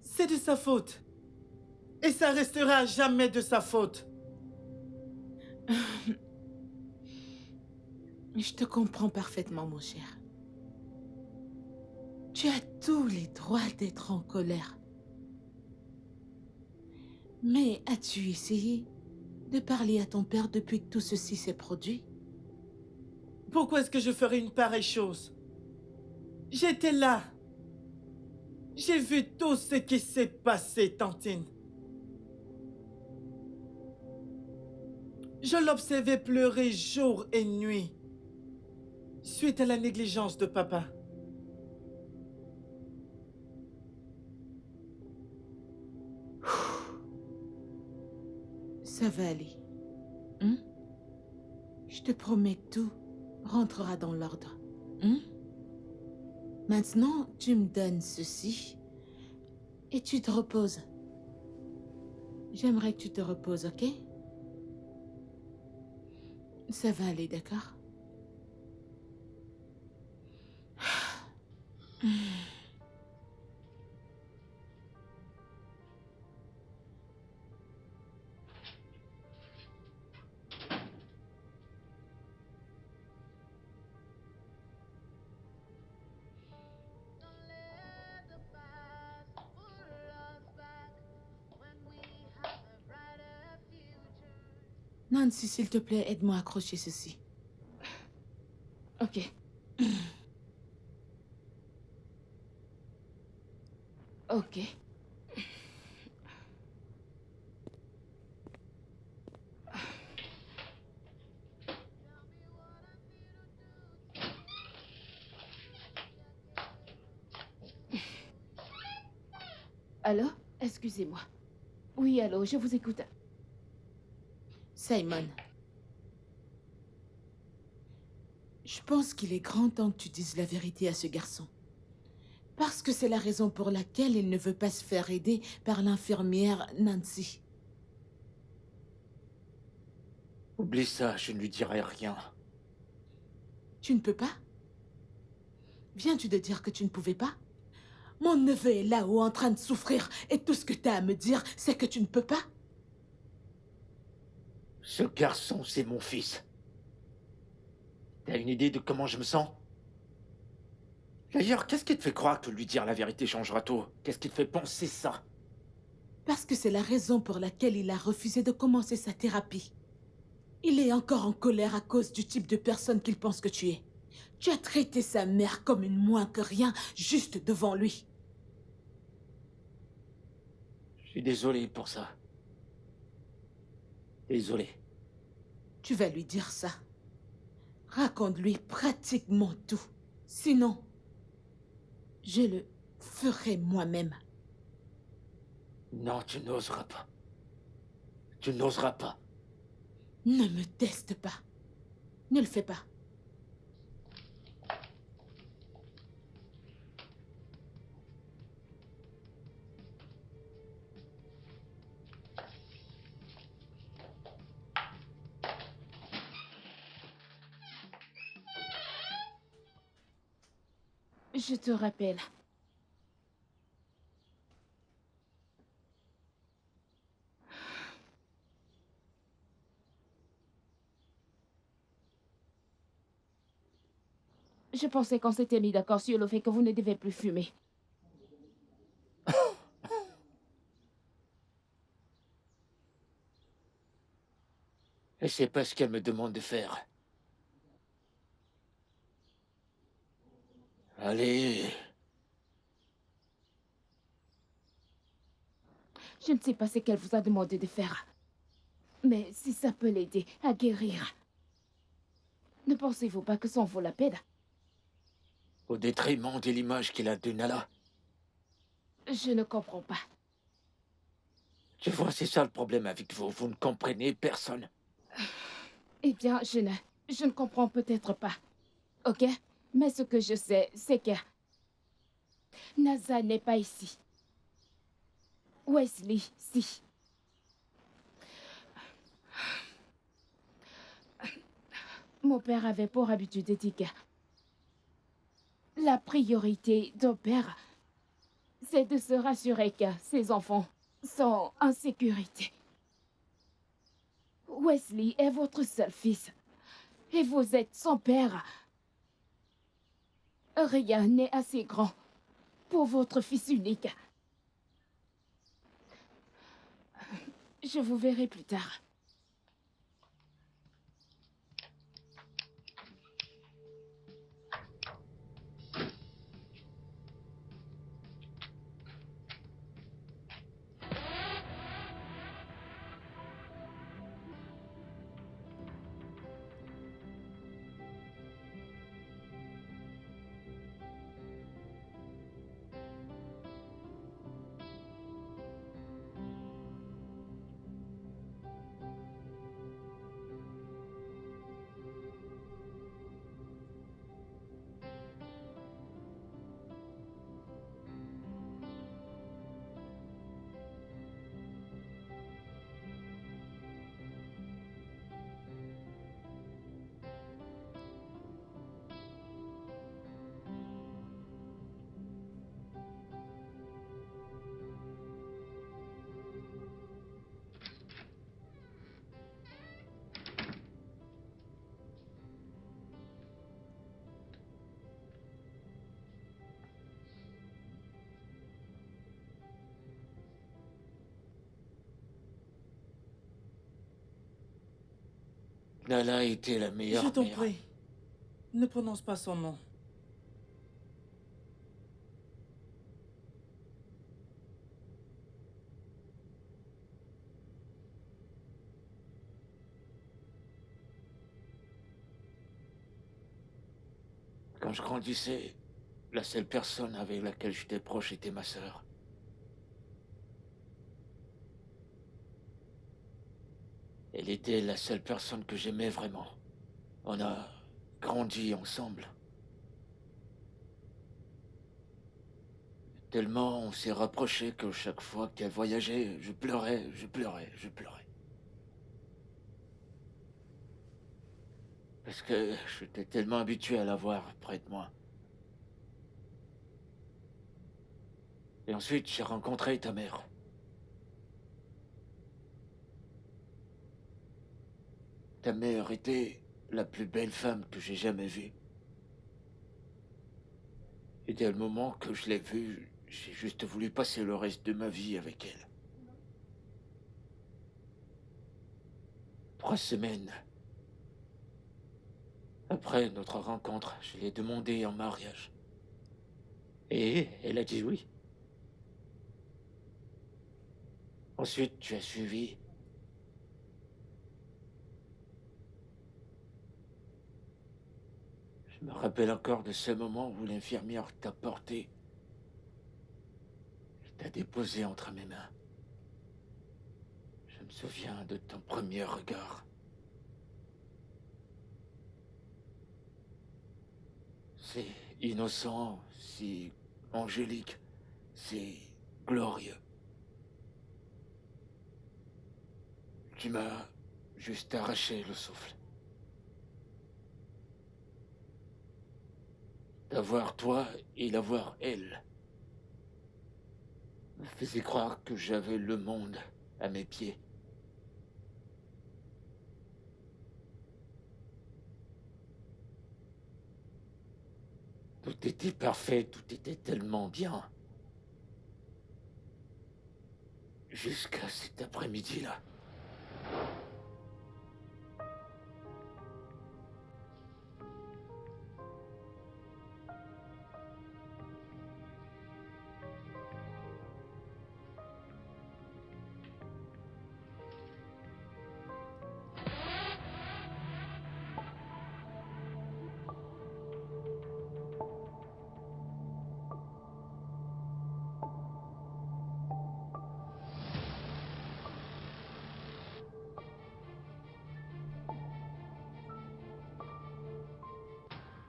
c'est de sa faute. Et ça restera à jamais de sa faute. Je te comprends parfaitement, mon cher. Tu as tous les droits d'être en colère. Mais as-tu essayé de parler à ton père depuis que tout ceci s'est produit? Pourquoi est-ce que je ferais une pareille chose? J'étais là. J'ai vu tout ce qui s'est passé, Tantine. Je l'observais pleurer jour et nuit. suite à la négligence de papa. Ça va aller. Hein? Je te promets que tout rentrera dans l'ordre. Hein? Maintenant, tu me donnes ceci et tu te reposes. J'aimerais que tu te reposes, ok? Ça va aller, d'accord? Don't let the past pull us back when we have a brighter future. Nancy, s'il te plaît, aide-moi à accrocher ceci. Ok. Ok. Allô? Excusez-moi. Oui, allô, je vous écoute. Simon. Je pense qu'il est grand temps que tu dises la vérité à ce garçon. Parce que c'est la raison pour laquelle il ne veut pas se faire aider par l'infirmière Nancy. Oublie ça, je ne lui dirai rien. Tu ne peux pas? Viens-tu de dire que tu ne pouvais pas? Mon neveu est là-haut en train de souffrir et tout ce que tu as à me dire, c'est que tu ne peux pas? Ce garçon, c'est mon fils. T'as une idée de comment je me sens? D'ailleurs, qu'est-ce qui te fait croire que lui dire la vérité changera tout? Qu'est-ce qui te fait penser ça? Parce que c'est la raison pour laquelle il a refusé de commencer sa thérapie. Il est encore en colère à cause du type de personne qu'il pense que tu es. Tu as traité sa mère comme une moins que rien, juste devant lui. Je suis désolé pour ça. Désolé. Tu vas lui dire ça. Raconte-lui pratiquement tout. Sinon, je le ferai moi-même. Non, tu n'oseras pas. Tu n'oseras pas. Ne me teste pas. Ne le fais pas. Je te rappelle. Je pensais qu'on s'était mis d'accord sur le fait que vous ne devez plus fumer. Et c'est pas ce qu'elle me demande de faire. Allez. Je ne sais pas ce qu'elle vous a demandé de faire. Mais si ça peut l'aider à guérir, ne pensez-vous pas que ça en vaut la peine? Au détriment de l'image qu'il a de Nala. Je ne comprends pas. Tu vois, c'est ça le problème avec vous. Vous ne comprenez personne. Eh bien, je ne comprends peut-être pas. Ok? Mais ce que je sais, c'est que NASA n'est pas ici. Wesley, si. Mon père avait pour habitude de dire que la priorité d'un père, c'est de se rassurer que ses enfants sont en sécurité. Wesley est votre seul fils. Et vous êtes son père. Rien n'est assez grand pour votre fils unique. Je vous verrai plus tard. Nala était la Je meilleure t'en mère. prie, ne prononce pas son nom. Quand je grandissais, la seule personne avec laquelle j'étais proche était ma sœur. Elle était la seule personne que j'aimais vraiment. On a grandi ensemble. Tellement on s'est rapprochés que chaque fois qu'elle voyageait, je pleurais, je pleurais, je pleurais. Parce que j'étais tellement habitué à la voir près de moi. Et ensuite, j'ai rencontré ta mère. Ta mère était la plus belle femme que j'ai jamais vue. Et dès le moment que je l'ai vue, j'ai juste voulu passer le reste de ma vie avec elle. 3 semaines après notre rencontre, je l'ai demandé en mariage. Et elle a dit oui. Ensuite, tu as suivi. Je me rappelle encore de ce moment où l'infirmière t'a porté. T'a déposé entre mes mains. Je me souviens de ton premier regard. C'est innocent, si angélique, c'est glorieux. Tu m'as juste arraché le souffle. D'avoir toi et d'avoir elle me faisait croire que j'avais le monde à mes pieds. Tout était parfait, tout était tellement bien. Jusqu'à cet après-midi-là.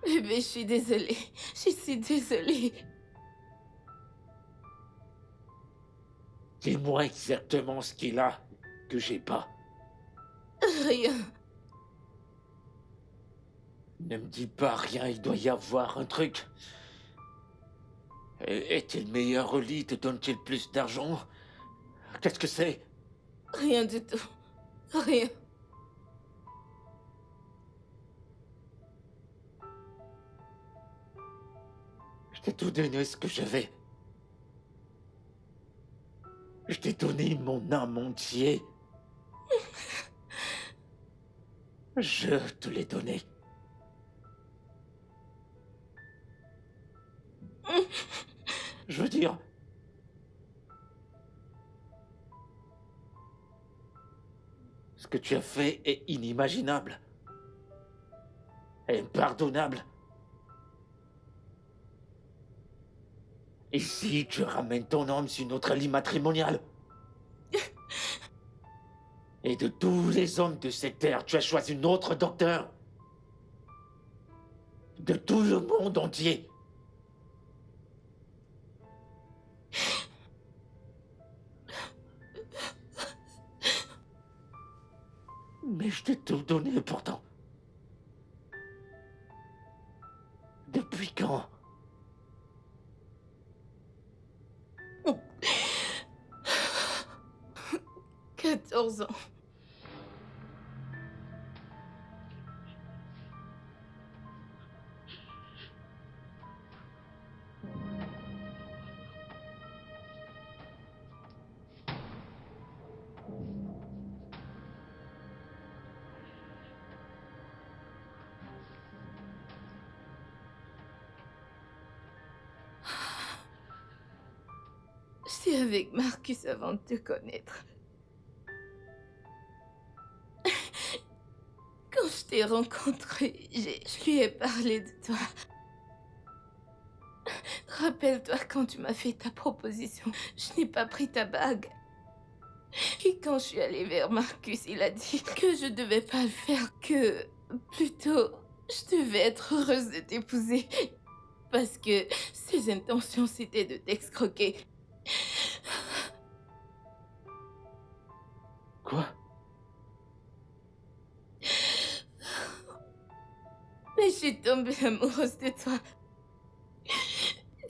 Bébé, je suis désolée. Je suis désolée. Dis-moi exactement ce qu'il a que j'ai pas. Rien. Ne me dis pas rien, il doit y avoir un truc. Est-il meilleur au lit? Te donne-t-il plus d'argent? Qu'est-ce que c'est? Rien du tout. Rien. Je t'ai tout donné ce que j'avais. Je t'ai donné mon âme entier. Je te l'ai donné. Je veux dire... Ce que tu as fait est inimaginable. Impardonnable. Et si tu ramènes ton homme sur notre lit matrimonial? Et de tous les hommes de cette terre, tu as choisi un autre docteur? De tout le monde entier? Mais je t'ai tout donné pourtant. Depuis quand? 14 ans. J'étais avec Marcus avant de te connaître. Quand je t'ai rencontré, je lui ai parlé de toi. Rappelle-toi quand tu m'as fait ta proposition, je n'ai pas pris ta bague. Et quand je suis allée vers Marcus, il a dit que je devais pas le faire, que plutôt je devais être heureuse de t'épouser. Parce que ses intentions c'était de t'escroquer. Quoi? Mais je suis tombée amoureuse de toi.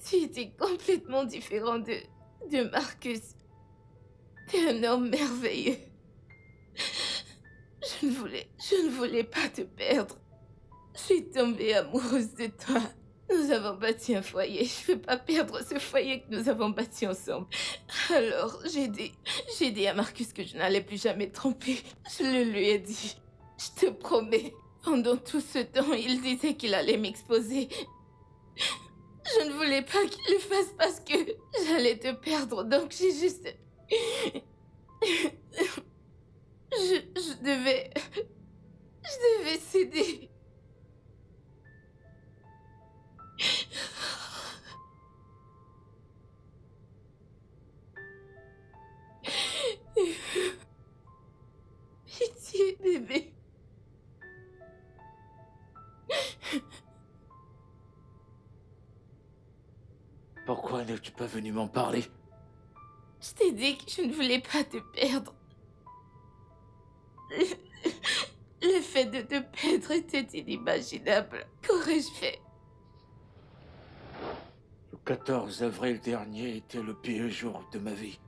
Tu étais complètement différent de Marcus. T'es un homme merveilleux. Je ne voulais pas te perdre. Je suis tombée amoureuse de toi. Nous avons bâti un foyer. Je ne veux pas perdre ce foyer que nous avons bâti ensemble. Alors, j'ai dit à Marcus que je n'allais plus jamais te tromper. Je le lui ai dit. Je te promets. Pendant tout ce temps, il disait qu'il allait m'exposer. Je ne voulais pas qu'il le fasse parce que j'allais te perdre. Donc, j'ai juste... Je devais céder. Pitié, bébé. Pourquoi n'es-tu pas venu m'en parler? Je t'ai dit que je ne voulais pas te perdre. Le fait de te perdre était inimaginable. Qu'aurais-je fait? Le 14 avril dernier était le pire jour de ma vie.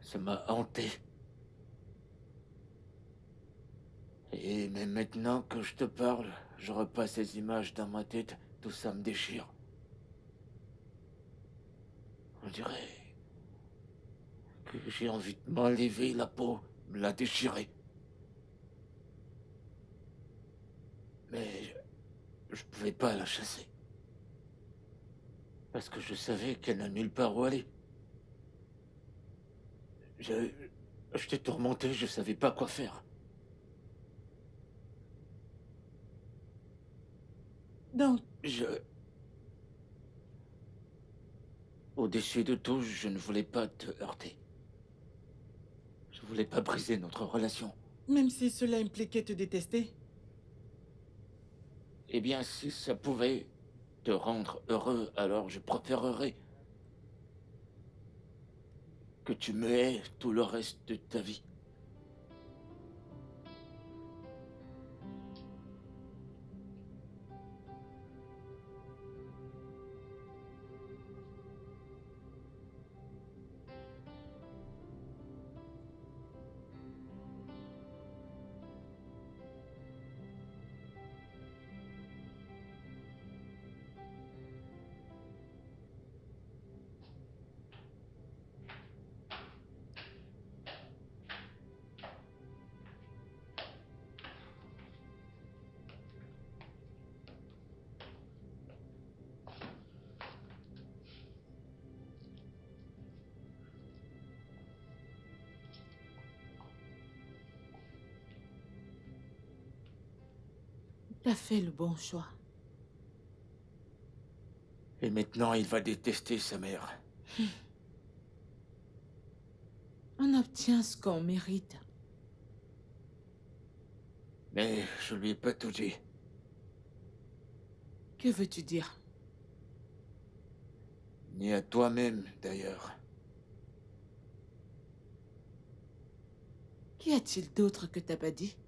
Ça m'a hanté. Et même maintenant que je te parle, je repasse ces images dans ma tête, tout ça me déchire. On dirait que j'ai envie de m'enlever la peau, me la déchirer. Mais je pouvais pas la chasser. Parce que je savais qu'elle n'a nulle part où aller. J'étais tourmenté, je savais pas quoi faire. Donc, Au-dessus de tout, je ne voulais pas te heurter. Je voulais pas briser notre relation. même si cela impliquait te détester, Eh bien, si ça pouvait te rendre heureux, alors je préférerais que tu me haies tout le reste de ta vie. T'as fait le bon choix. Et maintenant, il va détester sa mère. On obtient ce qu'on mérite. Mais je lui ai pas tout dit. Que veux-tu dire? Ni à toi-même, d'ailleurs. Qu'y a-t-il d'autre que t'as pas dit?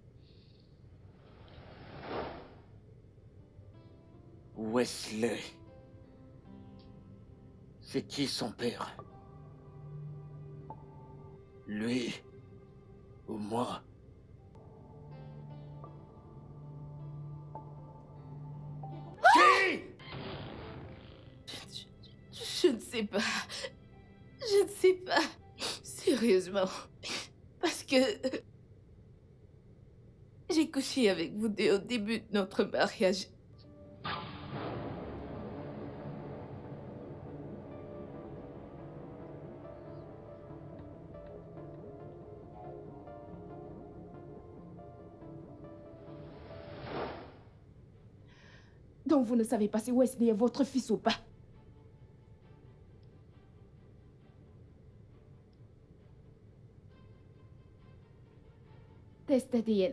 Wesley. C'est qui son père? Lui ou moi? Qui? Je ne sais pas. Je ne sais pas. Sérieusement. Parce que... j'ai J'ai couché avec vous dès au début de notre mariage. Donc vous ne savez pas si Wesley est votre fils ou pas. Test d'ADN.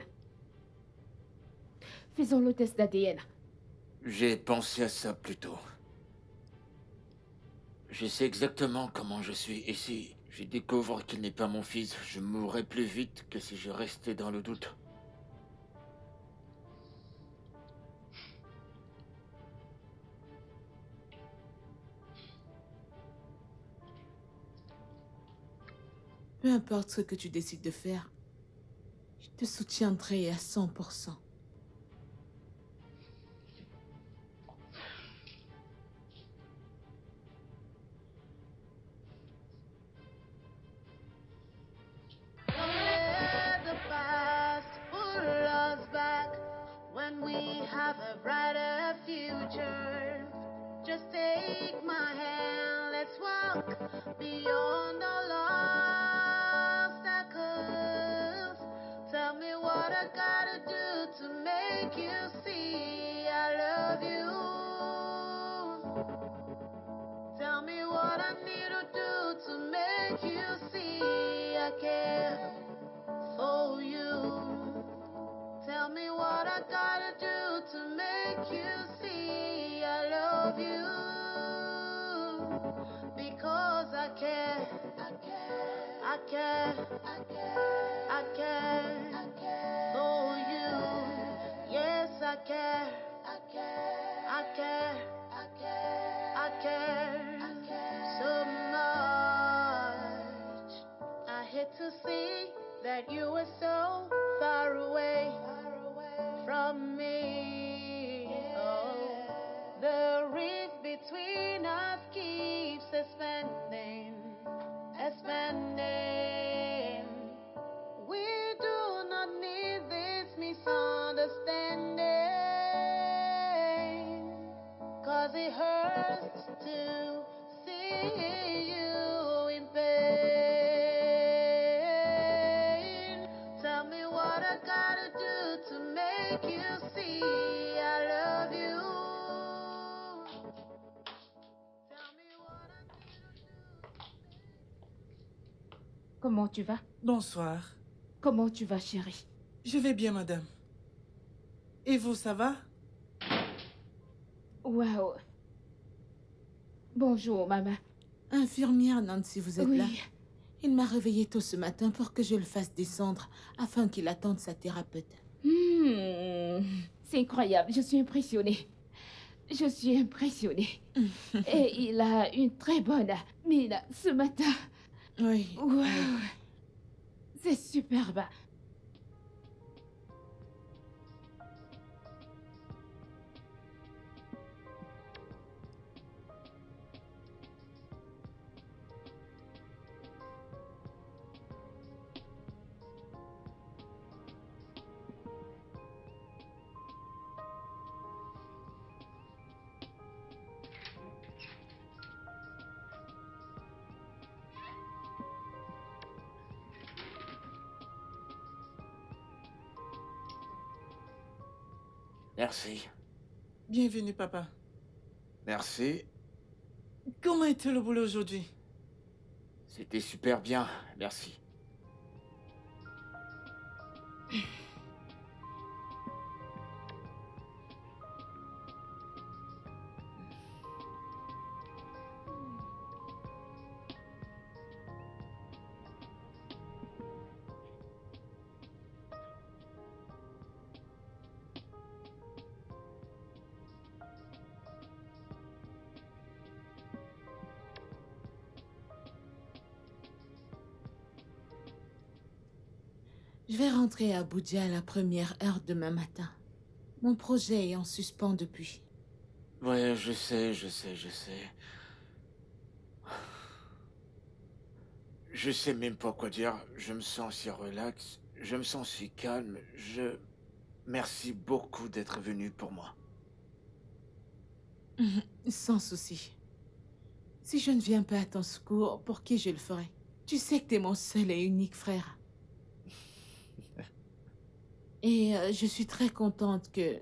Faisons le test d'ADN. J'ai pensé à ça plus tôt. Je sais exactement comment je suis, et si je découvre qu'il n'est pas mon fils, je mourrai plus vite que si je restais dans le doute. Peu importe ce que tu décides de faire, je te soutiendrai à 100%. Let the past pull us back when we have a brighter future. Just take my hand, let's walk beyond all obstacles. Tell me what I gotta do to make you see I love you. Tell me what I need to do to make you see I care for you. Tell me what I gotta do to make you see I love you. Because I care, I care, I care, I care, I care for you. Yes, I care, I care, I care, I care, I care so much. I hate to see that you were so far away from me. Oh, the rift between us keeps expanding, expanding. We do not need this misunderstanding, 'cause it hurts to see you in pain. Tell me what I gotta do to make you see I love you. Tell me what I need to do. Comment tu vas? Bonsoir. Comment tu vas, chérie? Je vais bien, madame. Et vous, ça va? Waouh. Bonjour, maman. Infirmière Nancy, vous êtes là? Oui. Il m'a réveillée tôt ce matin pour que je le fasse descendre afin qu'il attende sa thérapeute. C'est incroyable, je suis impressionnée. Je suis impressionnée. Et il a une très bonne mine ce matin. Oui. Waouh. C'est superbe. Merci. Bienvenue, papa. Merci. Comment était le boulot aujourd'hui? C'était super bien. Merci. Je vais rentrer à Abuja à la première heure demain matin. Mon projet est en suspens depuis. Ouais, je sais. Je sais même pas quoi dire. Je me sens si relax. Je me sens si calme. merci beaucoup d'être venu pour moi. Sans souci. Si je ne viens pas à ton secours, pour qui je le ferai? Tu sais que t'es mon seul et unique frère. Et je suis très contente que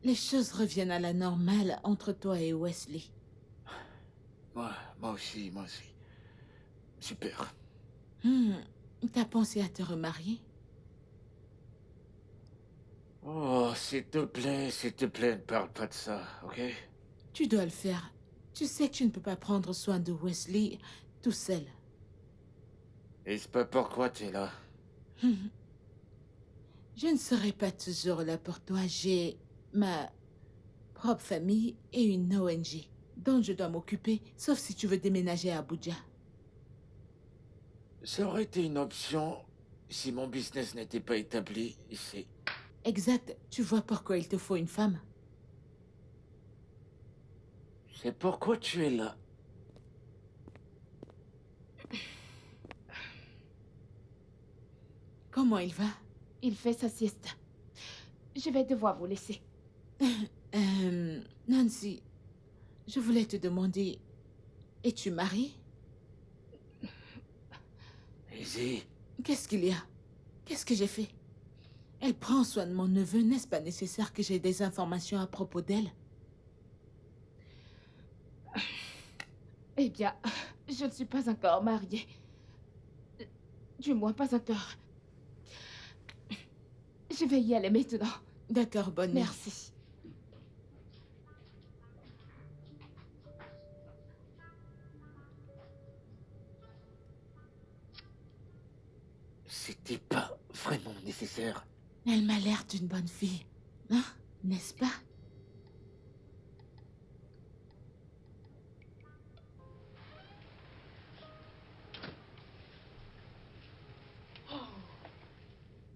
les choses reviennent à la normale entre toi et Wesley. Moi aussi, moi aussi. Super. T'as pensé à te remarier? Oh, s'il te plaît, ne parle pas de ça, ok? Tu dois le faire. Tu sais que tu ne peux pas prendre soin de Wesley tout seul. Et c'est pas pourquoi t'es là. Je ne serai pas toujours là pour toi. J'ai ma propre famille et une ONG dont je dois m'occuper, sauf si tu veux déménager à Abuja. Ça aurait été une option si mon business n'était pas établi ici. Exact. Tu vois pourquoi il te faut une femme? C'est pourquoi tu es là. Comment il va? Il fait sa sieste. Je vais devoir vous laisser. Nancy, je voulais te demander, es-tu mariée? Easy. Qu'est-ce qu'il y a? Qu'est-ce que j'ai fait? Elle prend soin de mon neveu, n'est-ce pas nécessaire que j'ai des informations à propos d'elle? Eh bien, je ne suis pas encore mariée. Du moins, pas encore. Je vais y aller maintenant. D'accord, bonne nuit. Merci. C'était pas vraiment nécessaire. Elle m'a l'air d'une bonne fille, hein? N'est-ce pas?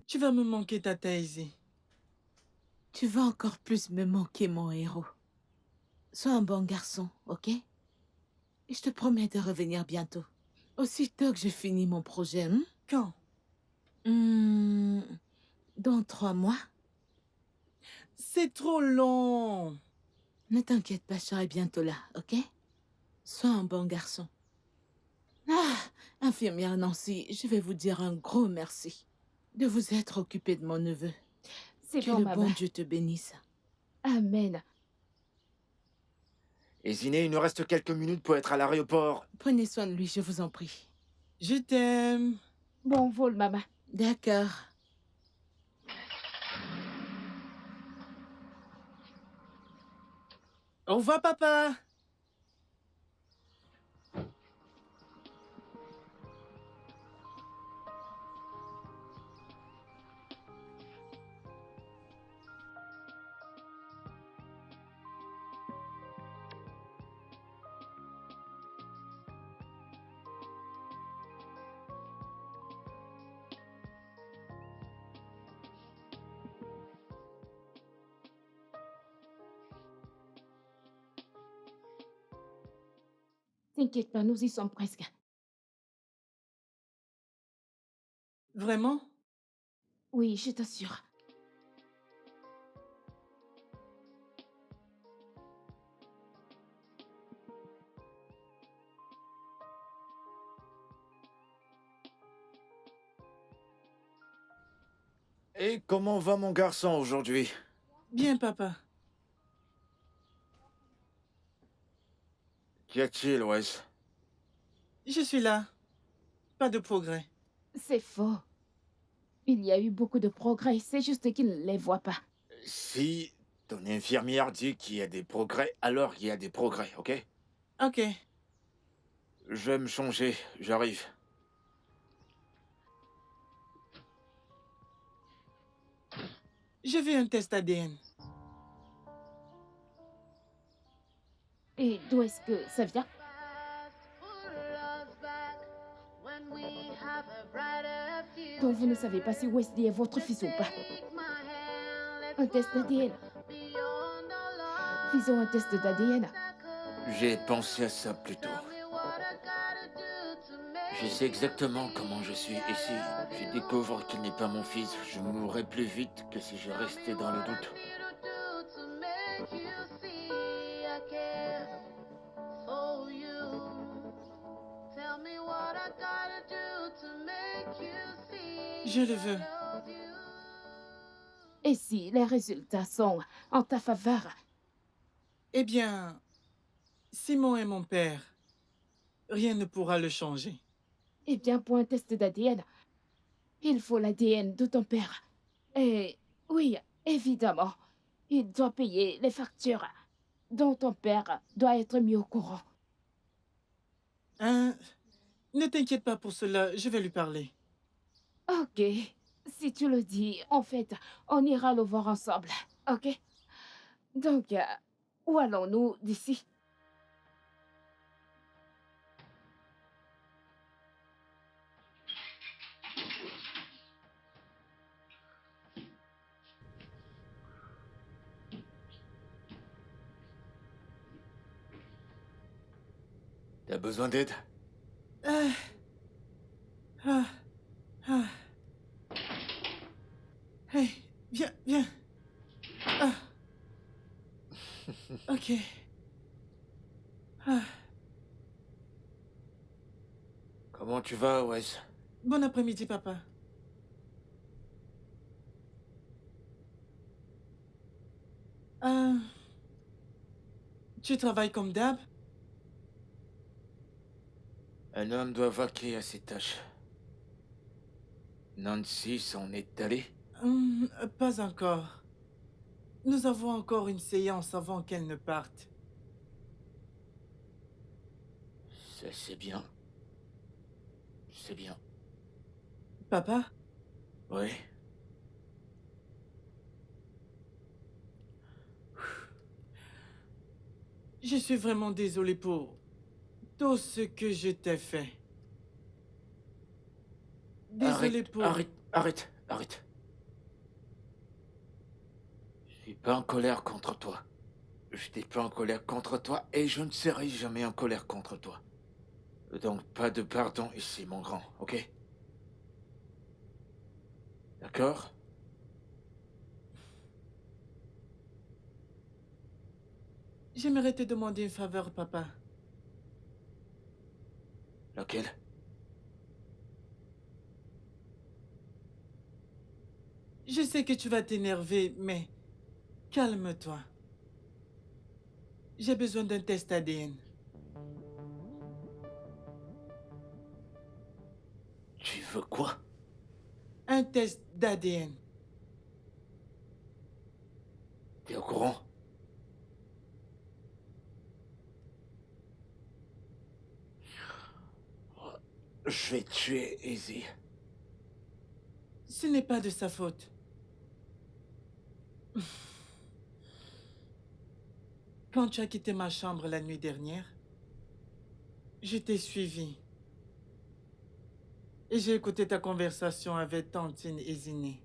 Tu vas me manquer, Tata Izzy. Tu vas encore plus me manquer, mon héros. Sois un bon garçon, ok? Et je te promets de revenir bientôt. Aussitôt que j'ai fini mon projet, hein? Quand? Dans 3 mois? C'est trop long. Ne t'inquiète pas, je serai bientôt là, ok? Sois un bon garçon. Ah, infirmière Nancy, je vais vous dire un gros merci de vous être occupée de mon neveu. C'est Que bon, le maman. bon Dieu te bénisse. Amen. Et Ziné, il nous reste quelques minutes pour être à l'aéroport. Prenez soin de lui, je vous en prie. Je t'aime. Bon vol, maman. D'accord. Au revoir, papa. T'inquiète pas, nous y sommes presque. Vraiment? Oui, je t'assure. Et comment va mon garçon aujourd'hui? Bien, papa. Qu'y a-t-il, Wes? Je suis là. Pas de progrès. C'est faux. Il y a eu beaucoup de progrès, c'est juste qu'il ne les voit pas. Si ton infirmière dit qu'il y a des progrès, alors il y a des progrès, ok? Ok. Je vais me changer, j'arrive. Je veux un test ADN. Et d'où est-ce que ça vient? Donc vous ne savez pas si Wesley est votre fils ou pas. Un test d'ADN. Faisons un test d'ADN. J'ai pensé à ça plus tôt. Je sais exactement comment je suis, et si je découvre qu'il n'est pas mon fils, je mourrai plus vite que si je restais dans le doute. Je le veux. Et si les résultats sont en ta faveur, Eh bien, Simon est mon père. Rien ne pourra le changer. eh bien, pour un test d'ADN, il faut l'ADN de ton père. Et oui, évidemment, il doit payer les factures dont ton père doit être mis au courant. Hein? Ne t'inquiète pas pour cela, je vais lui parler. Ok, si tu le dis, en fait, on ira le voir ensemble, ok? Donc, où allons-nous d'ici? T'as besoin d'aide? Ah, ah, ah. Hey, viens, viens. Ah. Ok. Ah. Comment tu vas, Wes? Bon après-midi, papa. Tu travailles comme d'hab? Un homme doit vaquer à ses tâches. Nancy s'en est allée? Pas encore. Nous avons encore une séance avant qu'elle ne parte. Ça, c'est bien. C'est bien. Papa? Oui. Je suis vraiment désolé pour tout ce que je t'ai fait. Désolé pour... Arrête. Je suis pas en colère contre toi. Je n'étais pas en colère contre toi et je ne serai jamais en colère contre toi. Donc pas de pardon ici, mon grand, ok? D'accord? J'aimerais te demander une faveur, papa. Laquelle? Je sais que tu vas t'énerver, mais calme-toi. J'ai besoin d'un test ADN. Tu veux quoi? Un test d'ADN. T'es au courant? Je vais tuer Izzy. Ce n'est pas de sa faute. Quand tu as quitté ma chambre la nuit dernière, je t'ai suivi. Et j'ai écouté ta conversation avec Tantine et Ziné.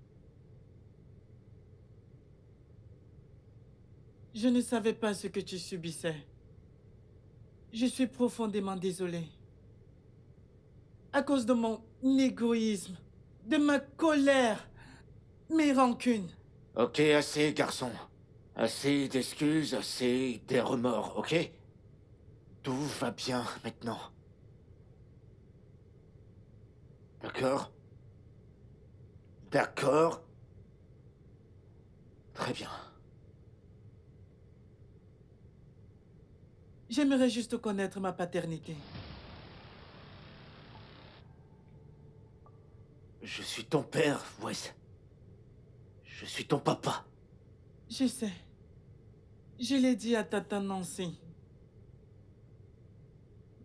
Je ne savais pas ce que tu subissais. Je suis profondément désolé. À cause de mon égoïsme, de ma colère, mes rancunes. Ok, assez, garçon. Assez d'excuses, assez des remords, ok? Tout va bien maintenant. D'accord? D'accord? Très bien. J'aimerais juste connaître ma paternité. Je suis ton père, Wes. Je suis ton papa. Je sais. Je l'ai dit à Tata Nancy.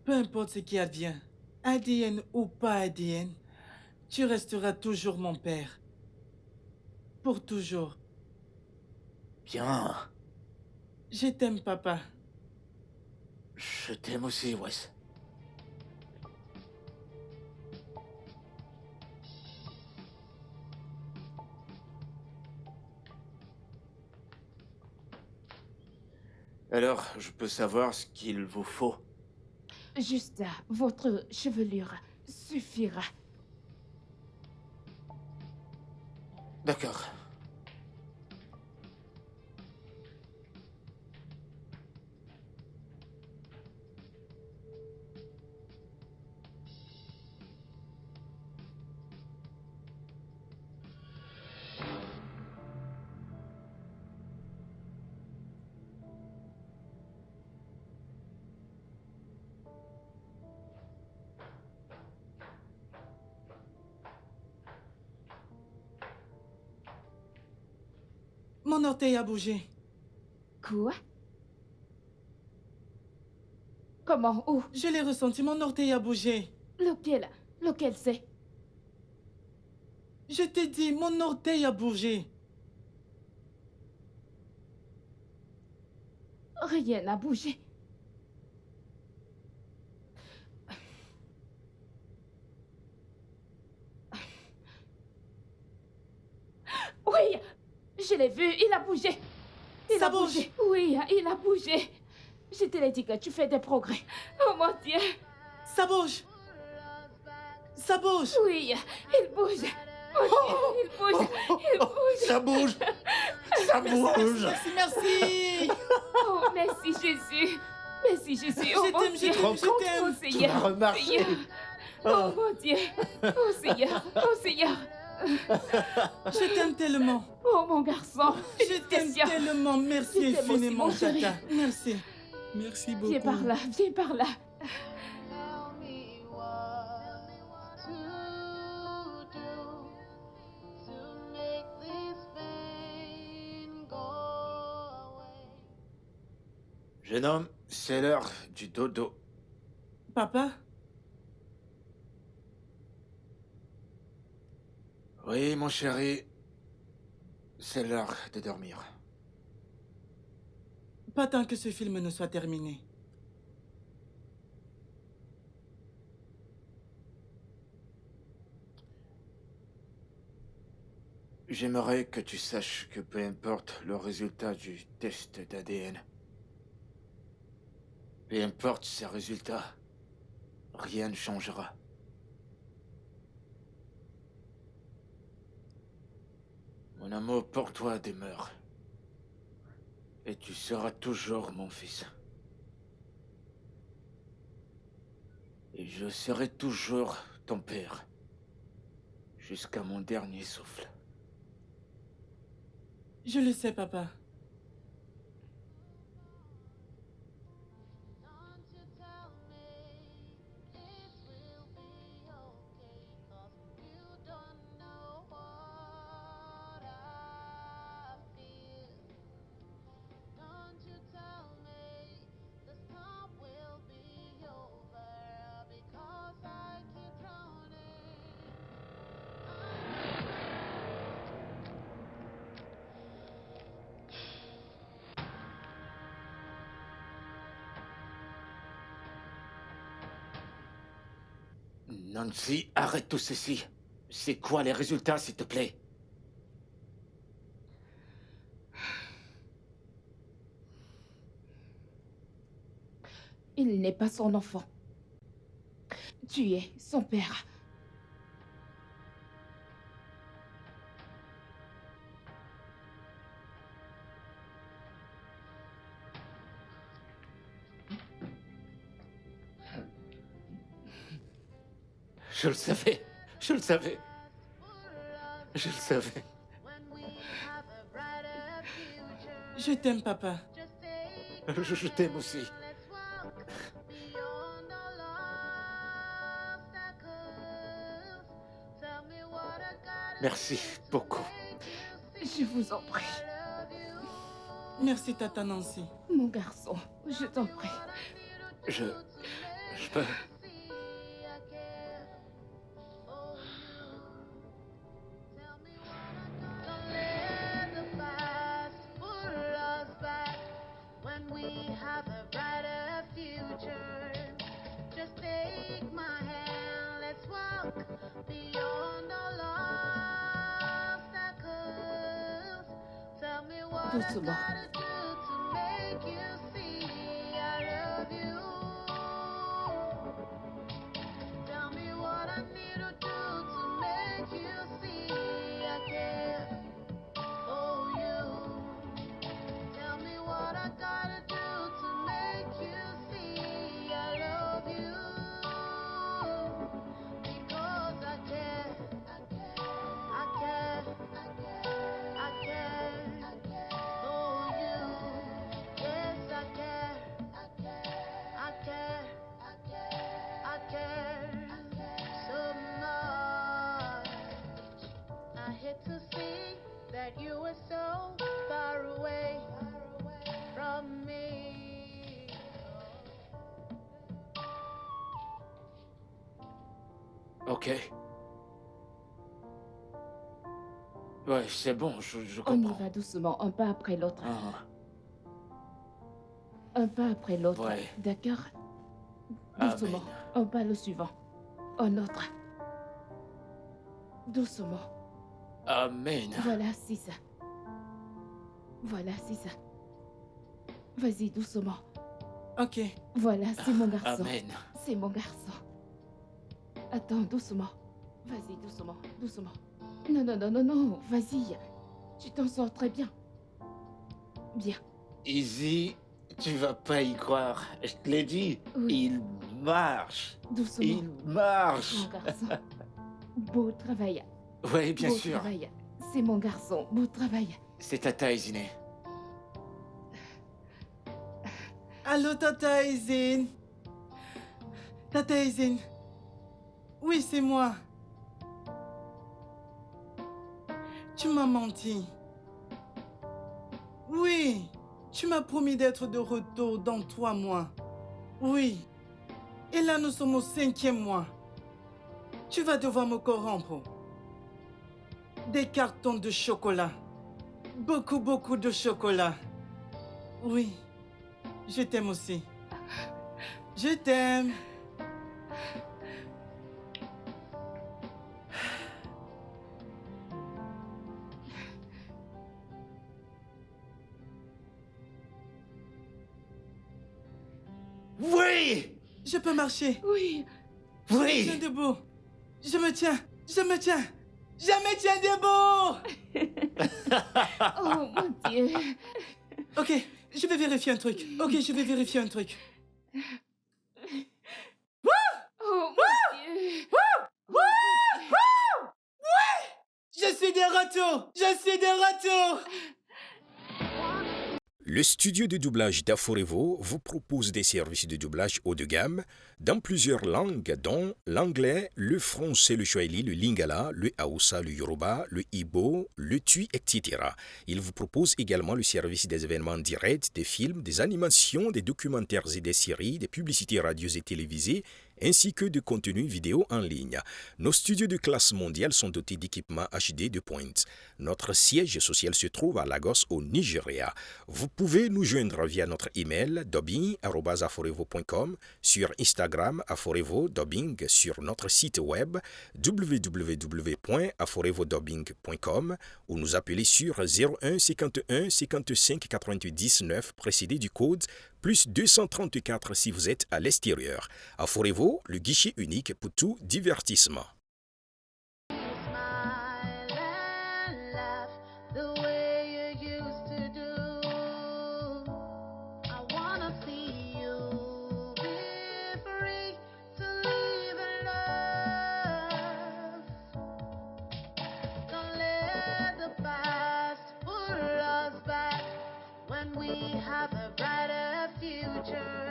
Peu importe ce qui advient, ADN ou pas ADN, tu resteras toujours mon père. Pour toujours. Bien. Je t'aime, papa. Je t'aime aussi, Wes. Alors, je peux savoir ce qu'il vous faut. Juste votre chevelure. suffira. D'accord. Mon orteil a bougé. Quoi? Comment? Où? Je l'ai ressenti, mon orteil a bougé. Lequel? Lequel c'est? Je t'ai dit, mon orteil a bougé. Rien n'a bougé. Oui, je l'ai vu, il a bougé. Il Ça a bouge. bougé. Oui, il a bougé. Je te l'ai dit que tu fais des progrès. Oh mon Dieu. Ça bouge. Ça bouge. Oui, il bouge. Oh Dieu, il bouge. Il bouge. Ça bouge. Ça bouge. Merci, merci. Oh, merci Jésus. Merci Jésus. Oh Je mon t'aime, je Dieu. t'aime, je Oh t'aime. Seigneur. Tu vas remarcher. Seigneur. Oh mon Dieu. Oh Seigneur. Oh Seigneur. Je t'aime tellement. Oh mon garçon. Je t'aime Félicitations. tellement. Merci Je t'aime aussi, infiniment, mon chéri. Tata. Merci. Merci beaucoup. Viens par là, viens par là. Tell me what to do to make this pain go away. Jeune homme, c'est l'heure du dodo. Papa, Oui, mon chéri. C'est l'heure de dormir. pas tant que ce film ne soit terminé. J'aimerais que tu saches que peu importe le résultat du test d'ADN, peu importe ces résultats, rien ne changera. Mon amour pour toi demeure. Et tu seras toujours mon fils. Et je serai toujours ton père. Jusqu'à mon dernier souffle. Je le sais, papa. Don't you tell me it will be okay, 'cause you don't know what I feel. Don't you tell me the storm will be over, because I keep drowning. Nancy, arrête tout ceci. C'est quoi les résultats, s'il te plaît? Il n'est pas son enfant. Tu es son père. Je le savais. Je le savais. Je le savais. When we have a brighter future, Je t'aime, papa. just take Je t'aime aussi. let's walk beyond all obstacles. Tell me what I gotta Merci beaucoup. Je vous en prie. love you. Merci, Tata Nancy. Mon garçon, je t'en prie. Je peux... See, I care for you. Tell me what I gotta. Don't let the past pull us back. When we have a brighter future, just take my hand. Let's walk beyond all obstacles. Tell me what I Doucement. gotta do to make you see I love you. Tell me what gotta do to make you see I love you? Because I care, I care, I care for you. Yes, I care, I care, I care so much. I hate to see that you were so far away from me. Ok. Ouais, c'est bon, je On y comprends. va doucement, un pas après l'autre. Ah, Un pas après l'autre. Ouais. D'accord? Amen. Doucement. Un pas le suivant. Un autre. Doucement. Amen. Voilà, c'est ça. Voilà, c'est ça. Vas-y, doucement. Ok. Voilà, c'est mon garçon. Amen. C'est mon garçon. Attends, doucement. Vas-y, doucement, doucement. Non, non, non, non, non, vas-y. Tu t'en sors très bien. Bien. Izzy, tu vas pas y croire. Je te l'ai dit. Oui. Il marche. Doucement. Il marche. Mon garçon. Beau travail. Ouais, bien Beau sûr. travail. C'est mon garçon. Beau travail. C'est ta taille, Ziné. Allô, Tata Izine. Tata Izine. Oui, c'est moi. Tu m'as menti. Oui, tu m'as promis d'être de retour dans 3 mois. Oui. Et là, nous sommes au 5e mois. Tu vas devoir me corrompre. Des cartons de chocolat. Beaucoup, beaucoup de chocolat. Oui. Je t'aime aussi. Je t'aime. Oui. Je peux marcher. Oui. Je me Oui. tiens debout. Je me tiens. Je me tiens. Je me tiens debout. Oh, mon Dieu. Ok, je vais vérifier un truc. Ok, je vais vérifier un truc. Oh, mon Dieu. Je suis de retour. Je suis de retour. Le studio de doublage d'Aforevo vous propose des services de doublage haut de gamme dans plusieurs langues, dont l'anglais, le français, le swahili, le lingala, le hausa, le yoruba, le igbo, le tui, etc. Il vous propose également le service des événements directs, des films, des animations, des documentaires et des séries, des publicités radios et télévisées, ainsi que de contenus vidéo en ligne. Nos studios de classe mondiale sont dotés d'équipements HD de pointe. Notre siège social se trouve à Lagos, au Nigeria. Vous pouvez nous joindre via notre email dubbing@aforevo.com, sur Instagram Aforevo Dubbing, sur notre site web www.aforevodubbing.com ou nous appeler sur 01 51 55 99 précédé du code plus 234 si vous êtes à l'extérieur. Aforevo, le guichet unique pour tout divertissement. Smile and laugh the way you used to do. I wanna see you be free to live in love. Don't let the past pull us back when we have a brighter future.